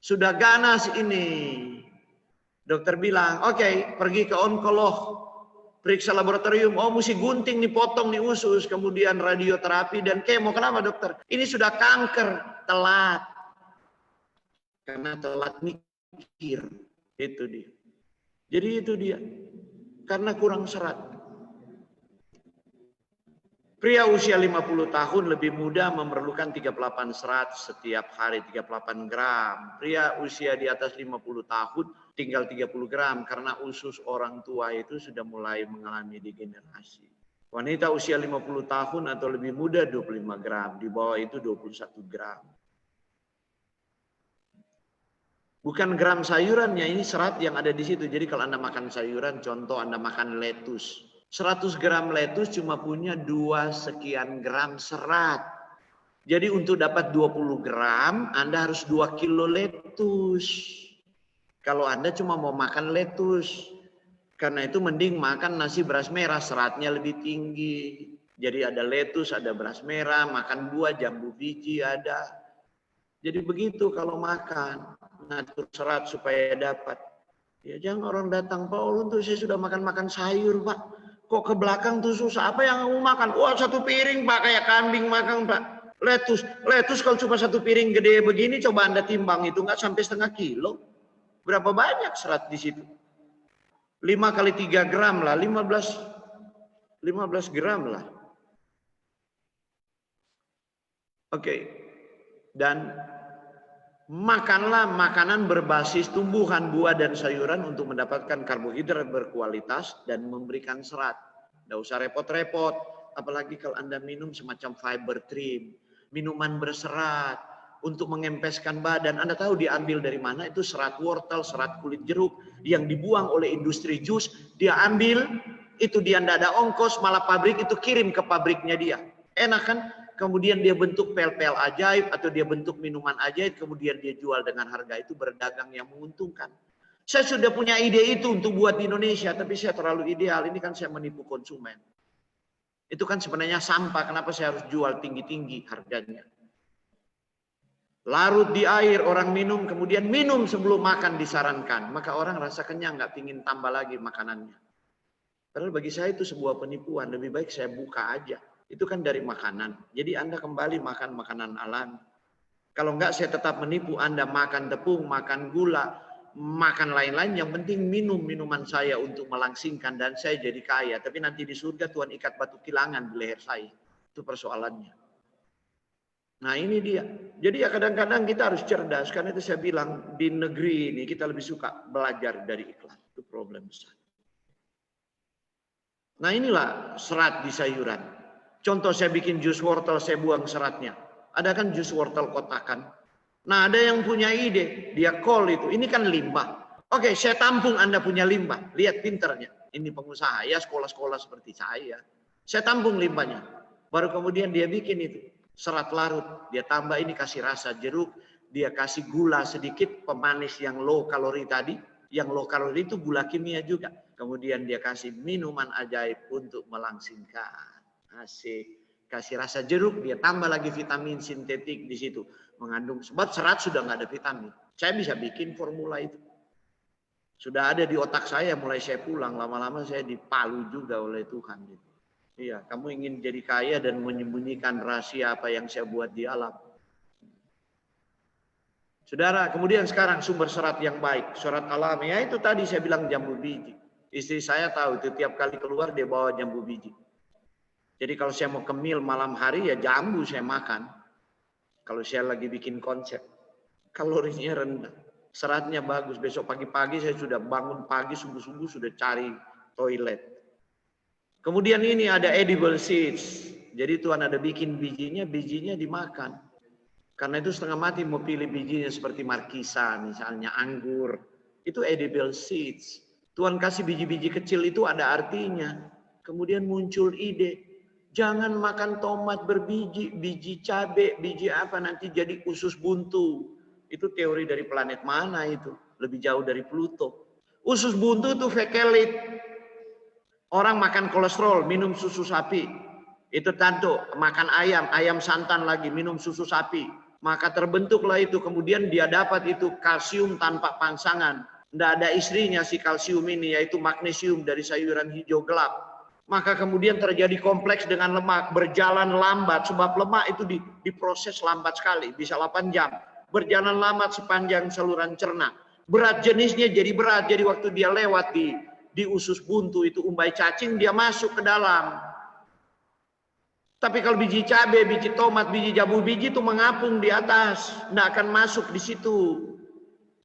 Speaker 6: Sudah ganas ini. Dokter bilang, oke, pergi ke onkolog. Periksa laboratorium, oh mesti gunting nih, potong nih usus, kemudian radioterapi dan kemo. Kenapa dokter? Ini sudah kanker, telat. Karena telat mikir, itu dia. Jadi itu dia, karena kurang serat. Pria usia 50 tahun lebih muda memerlukan 38 serat setiap hari, 38 gram. Pria usia di atas 50 tahun tinggal 30 gram karena usus orang tua itu sudah mulai mengalami degenerasi. Wanita usia 50 tahun atau lebih muda 25 gram, di bawah itu 21 gram. Bukan gram sayurannya, ini serat yang ada di situ. Jadi kalau Anda makan sayuran, contoh Anda makan lettuce. 100 gram lettuce cuma punya 2 sekian gram serat. Jadi untuk dapat 20 gram, Anda harus 2 kilo lettuce. Kalau Anda cuma mau makan lettuce. Karena itu mending makan nasi beras merah, seratnya lebih tinggi. Jadi ada lettuce, ada beras merah, makan buah, jambu biji ada. Jadi begitu kalau makan, ngatur serat supaya dapat. Ya jangan orang datang, Pak, untuk saya sudah makan sayur, Pak. Kok ke belakang tuh susah? Apa yang kamu makan? Wah, 1 piring, Pak, kayak kambing makan, Pak. Lettuce kalau cuma 1 piring gede begini, coba Anda timbang itu nggak sampai setengah kilo. Berapa banyak serat di situ? 5 kali 3 gram lah, 15 gram lah. Oke. Dan makanlah makanan berbasis tumbuhan, buah, dan sayuran untuk mendapatkan karbohidrat berkualitas dan memberikan serat. Tidak usah repot-repot. Apalagi kalau Anda minum semacam fiber trim, minuman berserat. untuk mengempeskan badan. Anda tahu diambil dari mana? Itu serat wortel, serat kulit jeruk yang dibuang oleh industri jus. Dia ambil, itu dia tidak ada ongkos, malah pabrik itu kirim ke pabriknya dia. Enak kan? Kemudian dia bentuk pel-pel ajaib atau dia bentuk minuman ajaib, kemudian dia jual dengan harga itu, berdagang yang menguntungkan. Saya sudah punya ide itu untuk buat di Indonesia, tapi saya terlalu ideal. Ini kan saya menipu konsumen. Itu kan sebenarnya sampah, kenapa saya harus jual tinggi-tinggi harganya? Larut di air, orang minum, kemudian minum sebelum makan disarankan. Maka orang rasa kenyang, nggak pingin tambah lagi makanannya. Padahal bagi saya itu sebuah penipuan, lebih baik saya buka aja. Itu kan dari makanan. Jadi Anda kembali makan makanan alami. Kalau enggak saya tetap menipu Anda makan tepung, makan gula, makan lain-lain. Yang penting minum minuman saya untuk melangsingkan dan saya jadi kaya. Tapi nanti di surga Tuhan ikat batu kilangan di leher saya. Itu persoalannya. Nah ini dia. Jadi ya kadang-kadang kita harus cerdas. Karena itu saya bilang di negeri ini kita lebih suka belajar dari iklan. Itu problem besar. Nah inilah serat di sayuran. Contoh saya bikin jus wortel, saya buang seratnya. Ada kan jus wortel kotakan. Nah ada yang punya ide, dia call itu. Ini kan limbah. Oke, saya tampung Anda punya limbah. Lihat pinternya. Ini pengusaha ya, sekolah-sekolah seperti saya. Saya tampung limbahnya. Baru kemudian dia bikin itu. Serat larut. Dia tambah ini kasih rasa jeruk. Dia kasih gula sedikit, pemanis yang low kalori tadi. Yang low kalori itu gula kimia juga. Kemudian dia kasih minuman ajaib untuk melangsingkan. Asik. Kasih rasa jeruk, dia tambah lagi vitamin sintetik di situ. Mengandung, sebab serat sudah nggak ada vitamin. Saya bisa bikin formula itu. Sudah ada di otak saya, mulai saya pulang. Lama-lama saya dipalu juga oleh Tuhan. Gitu. Iya, kamu ingin jadi kaya dan menyembunyikan rahasia apa yang saya buat di alam. Saudara, kemudian sekarang sumber serat yang baik. Serat alami, ya itu tadi saya bilang jambu biji. Istri saya tahu itu tiap kali keluar dia bawa jambu biji. Jadi kalau saya mau kemil malam hari ya jambu saya makan. Kalau saya lagi bikin konsep. Kalorinya rendah. Seratnya bagus. Besok pagi-pagi saya sudah bangun pagi subuh-subuh sudah cari toilet. Kemudian ini ada edible seeds. Jadi Tuhan ada bikin bijinya dimakan. Karena itu setengah mati mau pilih bijinya seperti markisa misalnya anggur. Itu edible seeds. Tuhan kasih biji-biji kecil itu ada artinya. Kemudian muncul ide. Jangan makan tomat berbiji, biji cabai, biji apa nanti jadi usus buntu. Itu teori dari planet mana itu? Lebih jauh dari Pluto. Usus buntu itu fekelit. Orang makan kolesterol, minum susu sapi. Itu tentu makan ayam santan lagi, minum susu sapi. Maka terbentuklah itu, kemudian dia dapat itu kalsium tanpa pangsangan. Tidak ada istrinya si kalsium ini, yaitu magnesium dari sayuran hijau gelap. Maka kemudian terjadi kompleks dengan lemak, berjalan lambat, sebab lemak itu diproses lambat sekali, bisa 8 jam. Berjalan lambat sepanjang saluran cerna. Berat jenisnya jadi berat, jadi waktu dia lewat di usus buntu itu umbai cacing, dia masuk ke dalam. Tapi kalau biji cabai, biji tomat, biji jambu biji itu mengapung di atas, tidak akan masuk di situ.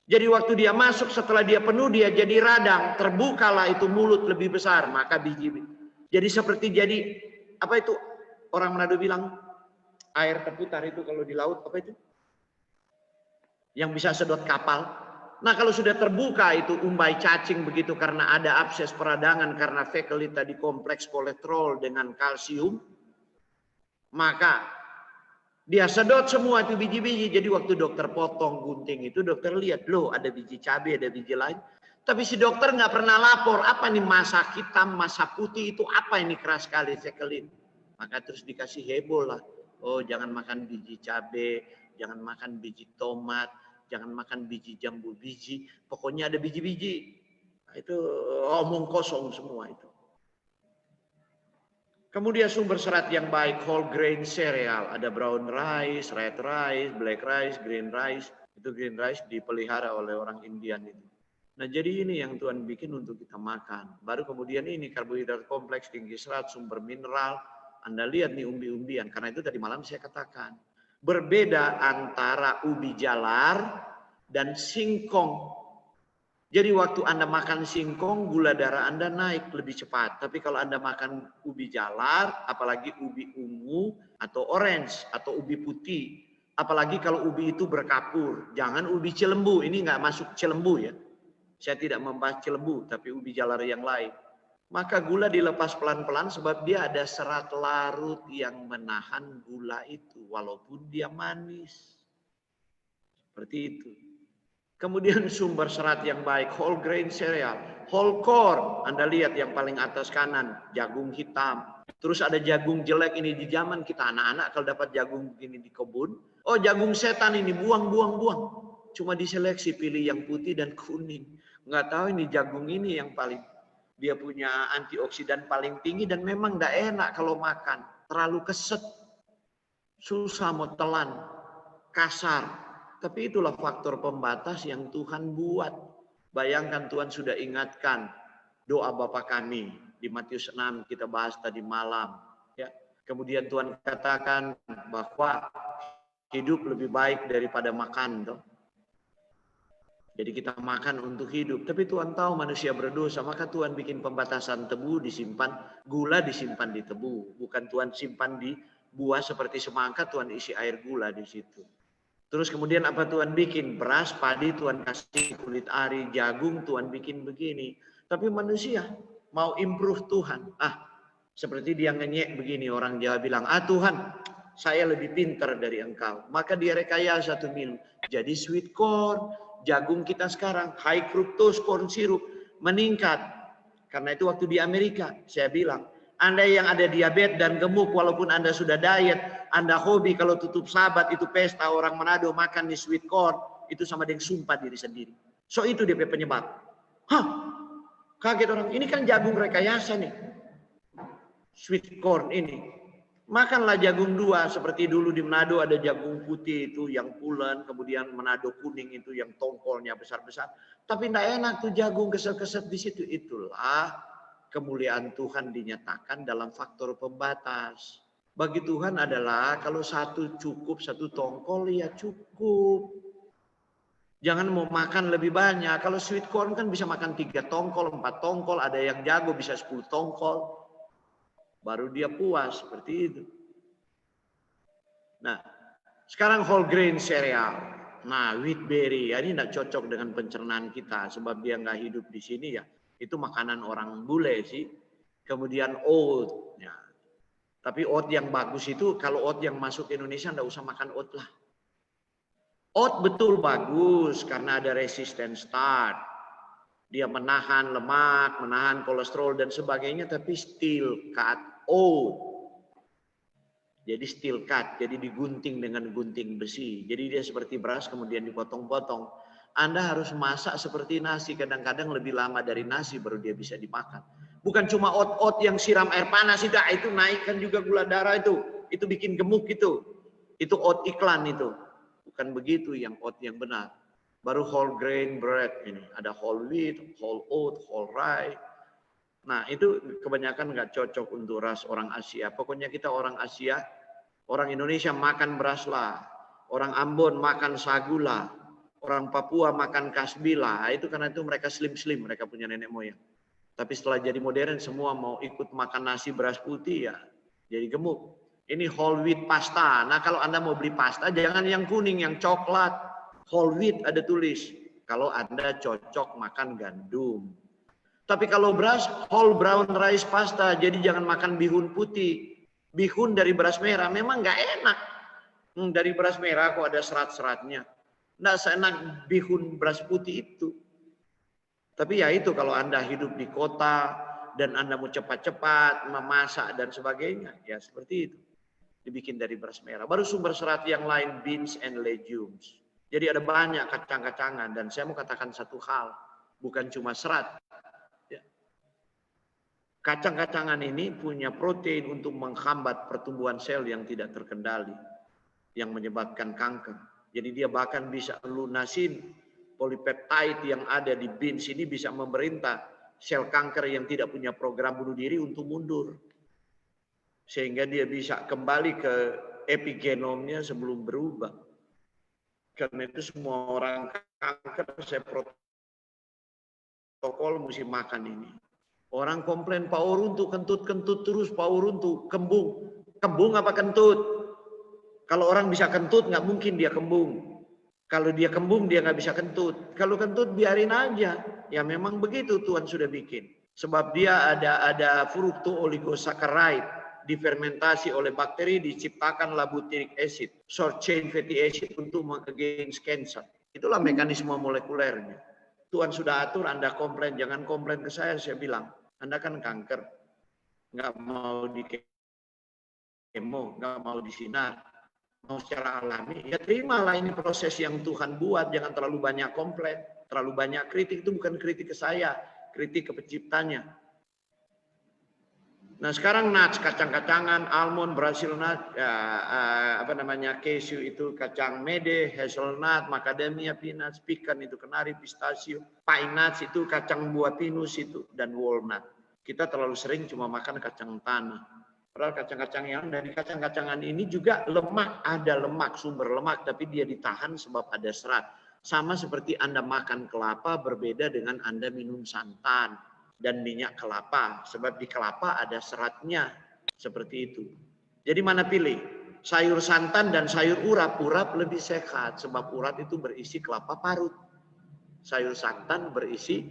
Speaker 6: Jadi waktu dia masuk setelah dia penuh, dia jadi radang, terbukalah itu mulut lebih besar, maka biji. Jadi seperti apa itu orang Manado bilang air terputar itu kalau di laut apa itu? Yang bisa sedot kapal. Nah kalau sudah terbuka itu umbai cacing begitu karena ada abses peradangan karena fekelit tadi kompleks kolesterol dengan kalsium. Maka dia sedot semua itu biji-biji. Jadi waktu dokter potong gunting itu dokter lihat loh ada biji cabai, ada biji lain. Tapi si dokter nggak pernah lapor, apa nih masa hitam, masa putih itu apa ini keras sekali fekelit. Maka terus dikasih heboh lah. Oh jangan makan biji cabai, jangan makan biji tomat, jangan makan biji jambu biji. Pokoknya ada biji-biji. Nah, itu omong kosong semua itu. Kemudian sumber serat yang baik, whole grain cereal. Ada brown rice, red rice, black rice, green rice. Itu green rice dipelihara oleh orang Indian itu. Nah jadi ini yang Tuhan bikin untuk kita makan. Baru kemudian ini karbohidrat kompleks, tinggi serat, sumber mineral. Anda lihat nih umbi-umbian. Karena itu tadi malam saya katakan. Berbeda antara ubi jalar dan singkong. Jadi waktu Anda makan singkong, gula darah Anda naik lebih cepat. Tapi kalau Anda makan ubi jalar, apalagi ubi ungu atau orange atau ubi putih. Apalagi kalau ubi itu berkapur. Jangan ubi Cilembu, ini nggak masuk Cilembu ya. Saya tidak membahas Cilembu, tapi ubi jalar yang lain. Maka gula dilepas pelan-pelan sebab dia ada serat larut yang menahan gula itu. Walaupun dia manis. Seperti itu. Kemudian sumber serat yang baik, whole grain cereal, whole corn. Anda lihat yang paling atas kanan, jagung hitam. Terus ada jagung jelek ini di zaman kita anak-anak kalau dapat jagung begini di kebun. Oh jagung setan ini buang. Cuma diseleksi pilih yang putih dan kuning. Nggak tahu ini jagung ini yang paling dia punya antioksidan paling tinggi dan memang nggak enak kalau makan. Terlalu keset, susah mau telan, kasar. Tapi itulah faktor pembatas yang Tuhan buat. Bayangkan Tuhan sudah ingatkan doa Bapa kami. Di Matius 6 kita bahas tadi malam. Ya. Kemudian Tuhan katakan bahwa hidup lebih baik daripada makan. Toh. Jadi kita makan untuk hidup. Tapi Tuhan tahu manusia berdosa. Maka Tuhan bikin pembatasan tebu disimpan. Gula disimpan di tebu. Bukan Tuhan simpan di buah seperti semangka. Tuhan isi air gula di situ. Terus kemudian apa Tuhan bikin? Beras, padi Tuhan kasih kulit ari. Jagung Tuhan bikin begini. Tapi manusia mau improve Tuhan. Seperti dia ngenyek begini. Orang Jawa bilang, Tuhan saya lebih pintar dari engkau. Maka dia rekayasa tuh minum. Jadi sweet corn. Jagung kita sekarang high fructose corn syrup meningkat. Karena itu waktu di Amerika saya bilang, Anda yang ada diabetes dan gemuk walaupun Anda sudah diet, Anda hobi kalau tutup sabat itu pesta orang Manado makan di sweet corn, itu sama dengan sumpah diri sendiri. So itu dia penyebab. Kaget orang, ini kan jagung rekayasa nih. Sweet corn ini. Makanlah jagung dua seperti dulu di Manado ada jagung putih itu yang pulen, kemudian Manado kuning itu yang tongkolnya besar-besar. Tapi tidak enak tuh jagung keset-keset di situ. Itulah kemuliaan Tuhan dinyatakan dalam faktor pembatas. Bagi Tuhan adalah kalau satu cukup, satu tongkol ya cukup. Jangan mau makan lebih banyak. Kalau sweet corn kan bisa makan 3 tongkol, 4 tongkol, ada yang jago bisa 10 tongkol. Baru dia puas seperti itu. Nah, sekarang whole grain cereal. Nah, wheat berry ya, ini tidak cocok dengan pencernaan kita sebab dia nggak hidup di sini ya. Itu makanan orang bule sih. Kemudian oat. Ya. Tapi oat yang bagus itu kalau oat yang masuk ke Indonesia nggak usah makan oat lah. Oat betul bagus karena ada resistance starch. Dia menahan lemak, menahan kolesterol dan sebagainya, tapi steel cut oat. Jadi steel cut, jadi digunting dengan gunting besi. Jadi dia seperti beras kemudian dipotong-potong. Anda harus masak seperti nasi, kadang-kadang lebih lama dari nasi baru dia bisa dimakan. Bukan cuma oat-oat yang siram air panas itu naikkan juga gula darah itu bikin gemuk itu oat iklan itu. Bukan begitu yang oat yang benar. Baru whole grain bread ini. Ada whole wheat, whole oat, whole rye. Nah itu kebanyakan nggak cocok untuk ras orang Asia. Pokoknya kita orang Asia, orang Indonesia makan beras lah. Orang Ambon makan sagu lah. Orang Papua makan kasbila. Itu karena itu mereka slim-slim, mereka punya nenek moyang. Tapi setelah jadi modern semua mau ikut makan nasi beras putih ya jadi gemuk. Ini whole wheat pasta. Nah kalau Anda mau beli pasta jangan yang kuning, yang coklat. Whole wheat ada tulis. Kalau Anda cocok makan gandum. Tapi kalau beras, whole brown rice pasta. Jadi jangan makan bihun putih. Bihun dari beras merah memang nggak enak. Dari beras merah kok ada serat-seratnya. Nggak seenak bihun beras putih itu. Tapi ya itu kalau Anda hidup di kota dan Anda mau cepat-cepat memasak dan sebagainya. Ya seperti itu. Dibikin dari beras merah. Baru sumber serat yang lain, beans and legumes. Jadi ada banyak kacang-kacangan dan saya mau katakan satu hal, bukan cuma serat. Ya. Kacang-kacangan ini punya protein untuk menghambat pertumbuhan sel yang tidak terkendali, yang menyebabkan kanker. Jadi dia bahkan bisa lunasin polipeptide yang ada di beans ini bisa memerintah sel kanker yang tidak punya program bunuh diri untuk mundur. Sehingga dia bisa kembali ke epigenomnya sebelum berubah. Karena itu semua orang kanker saya protokol mesti makan ini. Orang komplain Pak Uruntu kentut-kentut terus Pak Uruntu kembung. Kembung apa kentut? Kalau orang bisa kentut, nggak mungkin dia kembung. Kalau dia kembung, dia nggak bisa kentut. Kalau kentut, biarin aja. Ya memang begitu Tuhan sudah bikin. Sebab dia ada fructo-oligosaccharide difermentasi oleh bakteri, diciptakanlah butyric acid, short chain fatty acid untuk against cancer. Itulah mekanisme molekulernya. Tuhan sudah atur, Anda komplain, jangan komplain ke saya bilang, Anda kan kanker, nggak mau di kemo, nggak mau disinar, mau secara alami, ya terimalah ini proses yang Tuhan buat, jangan terlalu banyak komplain, terlalu banyak kritik, itu bukan kritik ke saya, kritik ke penciptanya. Nah sekarang nuts, kacang-kacangan, almond, Brazil nut, cashew itu kacang mede, hazelnut, macadamia peanuts, pecan itu kenari, pistachio, pine nuts itu kacang buah pinus itu, dan walnut. Kita terlalu sering cuma makan kacang tanah. Padahal kacang-kacang yang dari kacang-kacangan ini juga lemak, ada lemak, sumber lemak, tapi dia ditahan sebab ada serat. Sama seperti Anda makan kelapa berbeda dengan Anda minum santan dan minyak kelapa, sebab di kelapa ada seratnya, seperti itu. Jadi mana pilih? Sayur santan dan sayur urap. Urap lebih sehat, sebab urap itu berisi kelapa parut. Sayur santan berisi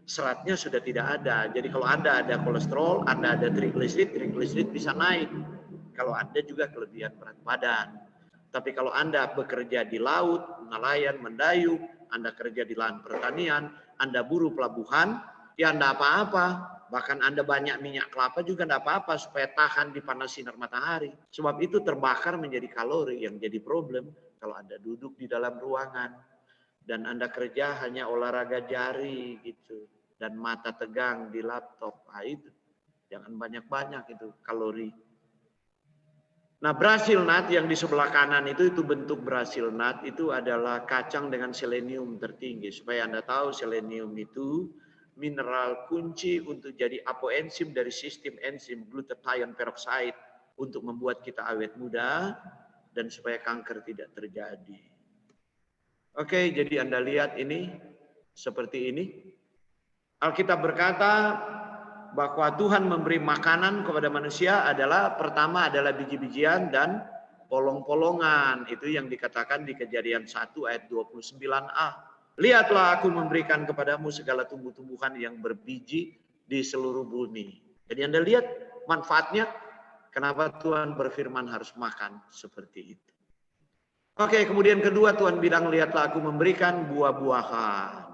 Speaker 6: seratnya sudah tidak ada. Jadi kalau Anda ada kolesterol, Anda ada trigliserid bisa naik. Kalau Anda juga kelebihan berat badan. Tapi kalau Anda bekerja di laut, nelayan, mendayung, Anda kerja di lahan pertanian, Anda buruh pelabuhan, ya enggak apa-apa. Bahkan Anda banyak minyak kelapa juga enggak apa-apa supaya tahan di panas sinar matahari. Sebab itu terbakar menjadi kalori yang jadi problem kalau Anda duduk di dalam ruangan dan Anda kerja hanya olahraga jari gitu dan mata tegang di laptop. Nah, itu jangan banyak-banyak itu kalori. Nah, Brazil nut yang di sebelah kanan itu bentuk Brazil nut itu adalah kacang dengan selenium tertinggi. Supaya Anda tahu selenium itu mineral kunci untuk jadi apoenzim dari sistem enzim glutathione peroxide untuk membuat kita awet muda dan supaya kanker tidak terjadi. Oke, jadi Anda lihat ini seperti ini. Alkitab berkata bahwa Tuhan memberi makanan kepada manusia adalah pertama adalah biji-bijian dan polong-polongan. Itu yang dikatakan di Kejadian 1 ayat 29a. Lihatlah aku memberikan kepadamu segala tumbuh-tumbuhan yang berbiji di seluruh bumi. Jadi Anda lihat manfaatnya, kenapa Tuhan berfirman harus makan seperti itu. Oke, kemudian kedua Tuhan bilang, lihatlah aku memberikan buah-buahan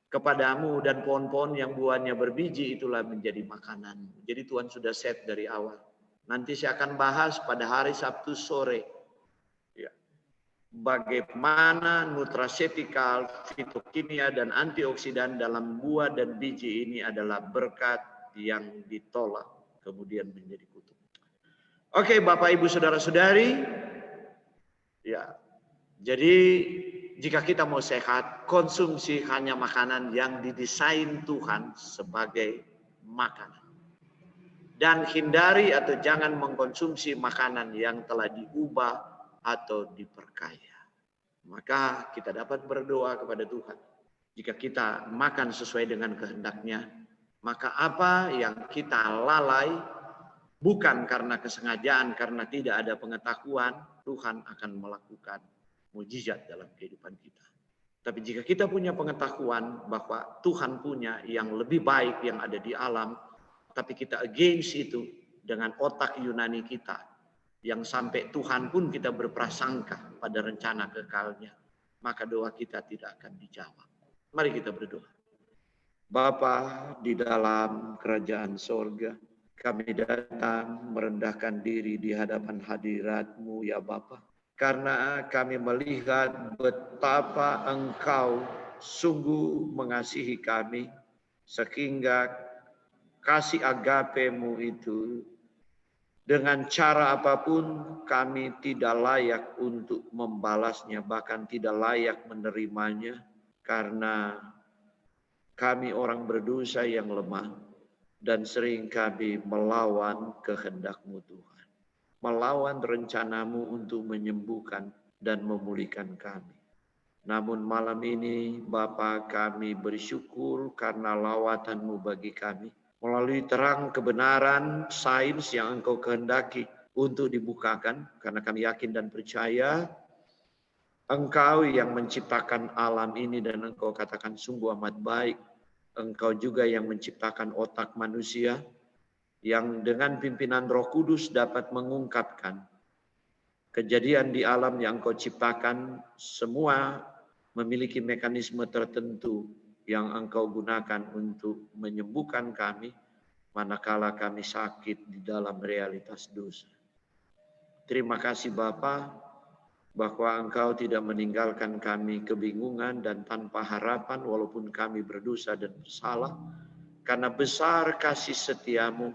Speaker 6: kepadamu dan pohon-pohon yang buahnya berbiji itulah menjadi makanan. Jadi Tuhan sudah set dari awal. Nanti saya akan bahas pada hari Sabtu sore. Ya. Bagaimana nutraceutical, fitokimia dan antioksidan dalam buah dan biji ini adalah berkat yang ditolak kemudian menjadi kutuk. Oke, Bapak Ibu Saudara-saudari. Ya. Jadi jika kita mau sehat, konsumsi hanya makanan yang didesain Tuhan sebagai makanan. Dan hindari atau jangan mengkonsumsi makanan yang telah diubah atau diperkaya. Maka kita dapat berdoa kepada Tuhan. Jika kita makan sesuai dengan kehendaknya, maka apa yang kita lalai, bukan karena kesengajaan, karena tidak ada pengetahuan, Tuhan akan melakukan mujizat dalam kehidupan kita. Tapi jika kita punya pengetahuan bahwa Tuhan punya yang lebih baik yang ada di alam, tapi kita against itu dengan otak Yunani kita, yang sampai Tuhan pun kita berprasangka pada rencana kekalnya, maka doa kita tidak akan dijawab. Mari kita berdoa. Bapa di dalam kerajaan sorga, kami datang merendahkan diri di hadapan hadirat-Mu ya Bapa. Karena kami melihat betapa Engkau sungguh mengasihi kami, sehingga kasih agape-Mu itu dengan cara apapun kami tidak layak untuk membalasnya, bahkan tidak layak menerimanya, karena kami orang berdosa yang lemah dan sering kami melawan kehendak-Mu Tuhan. Melawan rencanamu untuk menyembuhkan dan memulihkan kami. Namun malam ini Bapa, kami bersyukur karena lawatanmu bagi kami. Melalui terang kebenaran sains yang Engkau kehendaki untuk dibukakan, karena kami yakin dan percaya Engkau yang menciptakan alam ini dan Engkau katakan sungguh amat baik. Engkau juga yang menciptakan otak manusia yang dengan pimpinan Roh Kudus dapat mengungkapkan kejadian di alam yang Engkau ciptakan, semua memiliki mekanisme tertentu yang Engkau gunakan untuk menyembuhkan kami manakala kami sakit di dalam realitas dosa. Terima kasih Bapa, bahwa Engkau tidak meninggalkan kami kebingungan dan tanpa harapan walaupun kami berdosa dan bersalah. Karena besar kasih setiamu,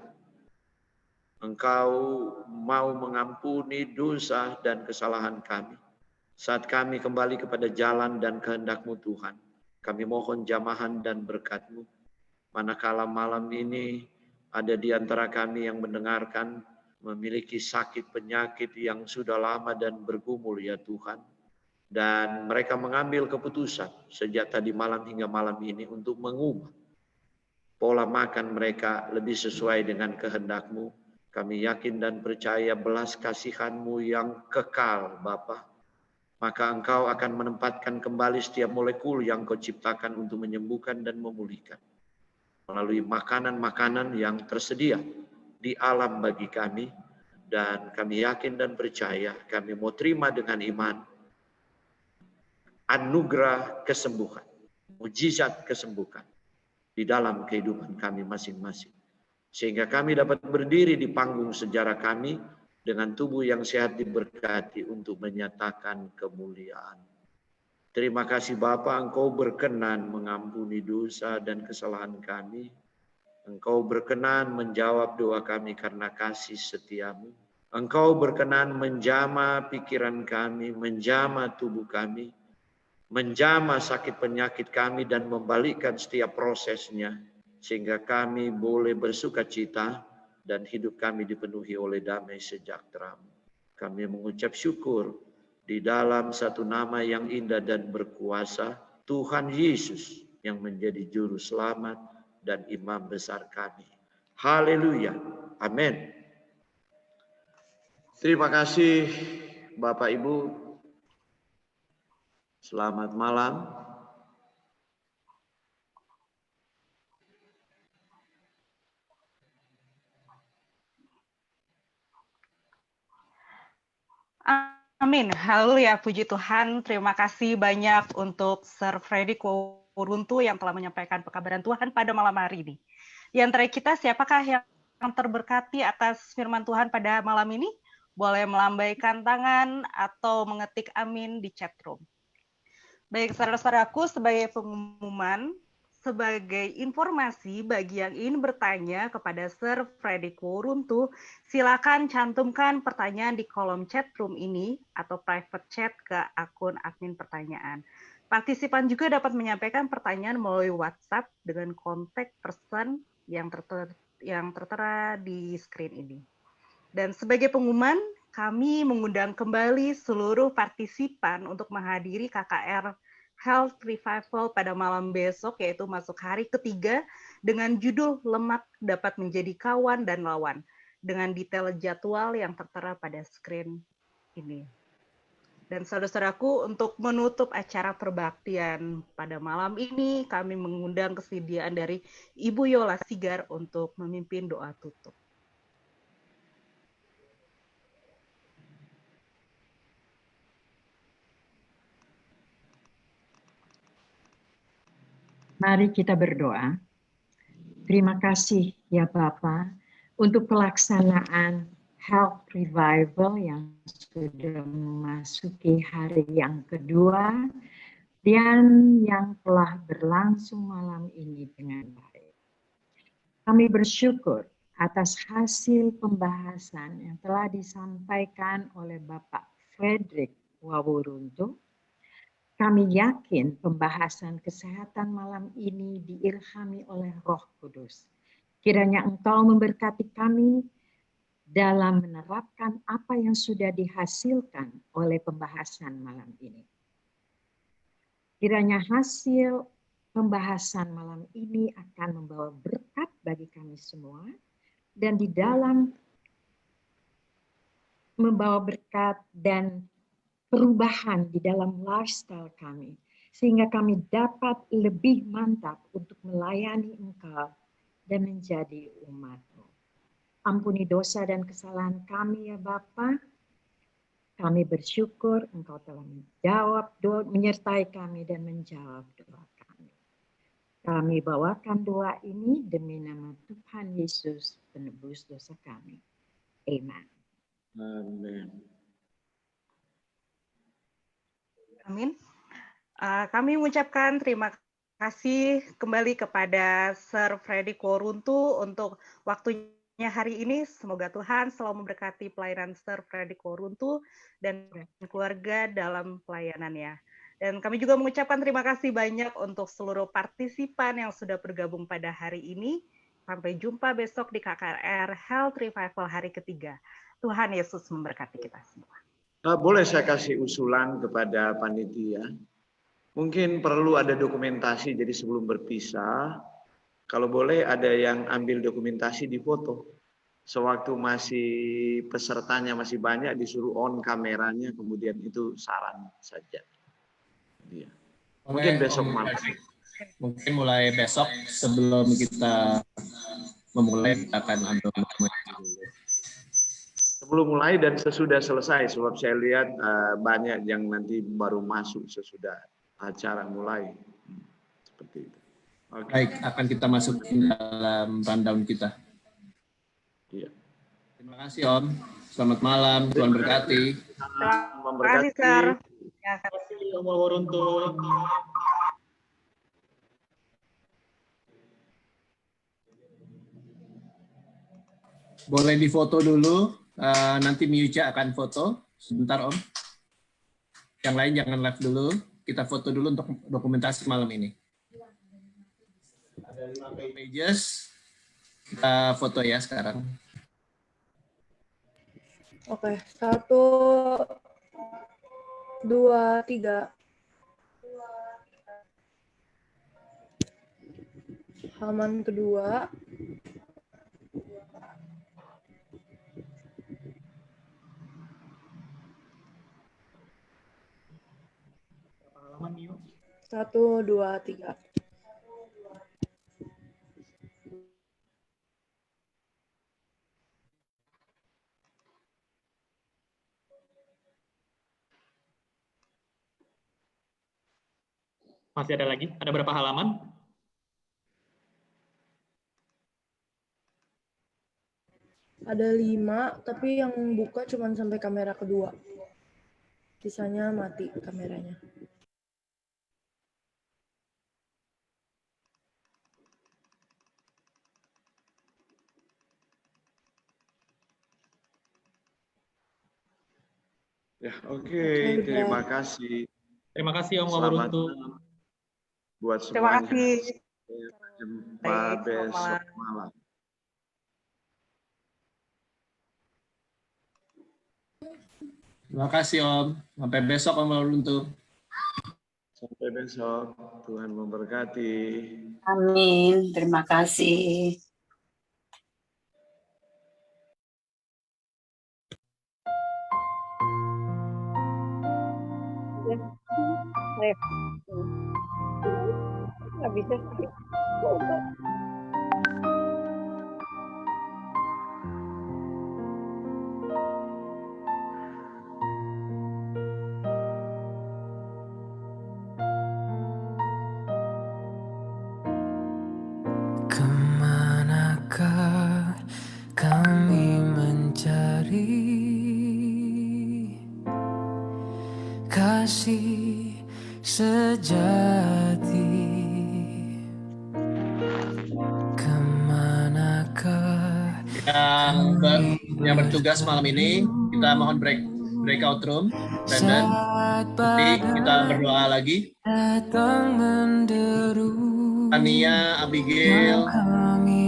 Speaker 6: Engkau mau mengampuni dosa dan kesalahan kami. Saat kami kembali kepada jalan dan kehendak-Mu Tuhan, kami mohon jamahan dan berkat-Mu. Manakala malam ini ada di antara kami yang mendengarkan memiliki sakit penyakit yang sudah lama dan bergumul ya Tuhan. Dan mereka mengambil keputusan sejak tadi malam hingga malam ini untuk mengubah pola makan mereka lebih sesuai dengan kehendak-Mu. Kami yakin dan percaya belas kasihan-Mu yang kekal Bapa. Maka Engkau akan menempatkan kembali setiap molekul yang Kau ciptakan untuk menyembuhkan dan memulihkan. Melalui makanan-makanan yang tersedia di alam bagi kami, dan kami yakin dan percaya kami mau terima dengan iman anugerah kesembuhan, mujizat kesembuhan di dalam kehidupan kami masing-masing, sehingga kami dapat berdiri di panggung sejarah kami dengan tubuh yang sehat diberkati untuk menyatakan kemuliaan. Terima kasih Bapa, Engkau berkenan mengampuni dosa dan kesalahan kami. Engkau berkenan menjawab doa kami karena kasih setiamu. Engkau berkenan menjamah pikiran kami, menjamah tubuh kami, menjamah sakit penyakit kami dan membalikkan setiap prosesnya. Sehingga kami boleh bersuka cita dan hidup kami dipenuhi oleh damai sejahtera-Mu. Kami mengucap syukur di dalam satu nama yang indah dan berkuasa, Tuhan Yesus yang menjadi juru selamat dan imam besar kami. Haleluya. Amin. Terima kasih Bapak Ibu. Selamat malam.
Speaker 3: Amin. Haleluya. Puji Tuhan. Terima kasih banyak untuk Sir Freddy Kuruntu yang telah menyampaikan pekabaran Tuhan pada malam hari ini. Di antara kita, siapakah yang terberkati atas firman Tuhan pada malam ini? Boleh melambaikan tangan atau mengetik amin di chat room. Baik, saudara-saudaraku, sebagai pengumuman, sebagai informasi bagi yang ingin bertanya kepada Sir Freddy Kuruntu, silakan cantumkan pertanyaan di kolom chat room ini atau private chat ke akun admin pertanyaan. Partisipan juga dapat menyampaikan pertanyaan melalui WhatsApp dengan kontak person yang tertera di screen ini. Dan sebagai pengumuman, kami mengundang kembali seluruh partisipan untuk menghadiri KKR Health Revival pada malam besok, yaitu masuk hari ketiga dengan judul Lemak Dapat Menjadi Kawan dan Lawan, dengan detail jadwal yang tertera pada screen ini. Dan saudara-saudaraku, untuk menutup acara perbaktian pada malam ini, kami mengundang kesediaan dari Ibu Yola Sigar untuk memimpin doa tutup.
Speaker 7: Mari kita berdoa. Terima kasih ya Bapa untuk pelaksanaan Health Revival yang sudah memasuki hari yang kedua dan yang telah berlangsung malam ini dengan baik. Kami bersyukur atas hasil pembahasan yang telah disampaikan oleh Bapak Frederick Wawuruntu. Kami yakin pembahasan kesehatan malam ini diilhami oleh Roh Kudus. Kiranya Engkau memberkati kami dalam menerapkan apa yang sudah dihasilkan oleh pembahasan malam ini. Kiranya hasil pembahasan malam ini akan membawa berkat bagi kami semua, dan di dalam membawa berkat dan perubahan di dalam lifestyle kami, sehingga kami dapat lebih mantap untuk melayani Engkau dan menjadi umat-Mu. Ampuni dosa dan kesalahan kami ya Bapa. Kami bersyukur Engkau telah menjawab doa, menyertai kami dan menjawab doa kami. Kami bawakan doa ini demi nama Tuhan Yesus, penebus dosa kami. Amen.
Speaker 6: Amin.
Speaker 3: Amin. Kami mengucapkan terima kasih kembali kepada Sir Freddy Koruntu untuk waktunya hari ini. Semoga Tuhan selalu memberkati pelayanan Sir Freddy Koruntu dan keluarga dalam pelayanannya. Dan kami juga mengucapkan terima kasih banyak untuk seluruh partisipan yang sudah bergabung pada hari ini. Sampai jumpa besok di KKR Health Revival hari ketiga. Tuhan Yesus memberkati kita semua.
Speaker 6: Boleh saya kasih usulan kepada panitia? Mungkin perlu ada dokumentasi, jadi sebelum berpisah, kalau boleh ada yang ambil dokumentasi di foto. Sewaktu masih pesertanya masih banyak, disuruh on kameranya, kemudian itu saran saja. Iya. Mungkin besok malam.
Speaker 4: Mungkin mulai besok sebelum kita memulai kita akan ambil dokumentasi dulu.
Speaker 6: Sebelum mulai dan sesudah selesai, sebab saya lihat banyak yang nanti baru masuk sesudah acara mulai. Seperti itu. Okay.
Speaker 4: Baik, akan kita masukin dalam rundown kita.
Speaker 6: Iya.
Speaker 4: Terima kasih Om. Selamat malam, Tuhan berkati.
Speaker 3: Terima kasih, Sir.
Speaker 8: Terima kasih Om Waworuntu.
Speaker 4: Boleh difoto dulu, nanti Miuca akan foto. Sebentar Om. Yang lain jangan live dulu. Kita foto dulu untuk dokumentasi malam ini. Ada 5 pages. Kita foto ya sekarang.
Speaker 1: Oke, 1, 2, 3. Halaman kedua.
Speaker 8: Halaman yuk.
Speaker 1: 1, 2, 3.
Speaker 8: Masih ada lagi? Ada berapa halaman?
Speaker 1: Ada 5, tapi yang buka cuma sampai kamera kedua. Sisanya mati kameranya.
Speaker 6: Ya, oke. Terima kasih.
Speaker 8: Terima kasih Om
Speaker 6: Selamat
Speaker 8: Waworuntu.
Speaker 6: malam buat
Speaker 3: Terima
Speaker 6: semuanya.
Speaker 3: kasih.
Speaker 6: Jumpa
Speaker 3: Baik, selamat
Speaker 6: besok
Speaker 3: malam.
Speaker 6: malam.
Speaker 4: Terima kasih Om. Sampai besok Om Waworuntu.
Speaker 6: Sampai besok. Tuhan memberkati.
Speaker 9: Amin. Terima kasih.
Speaker 7: Nggak bisa sih.
Speaker 2: Kemanakah kami mencari kasih sejati? Kemanakah
Speaker 4: Yang bertugas malam ini, kita mohon breakout room. Brandon, nanti kita berdoa lagi.
Speaker 2: datang menderu
Speaker 4: Tania, Abigail,
Speaker 2: kami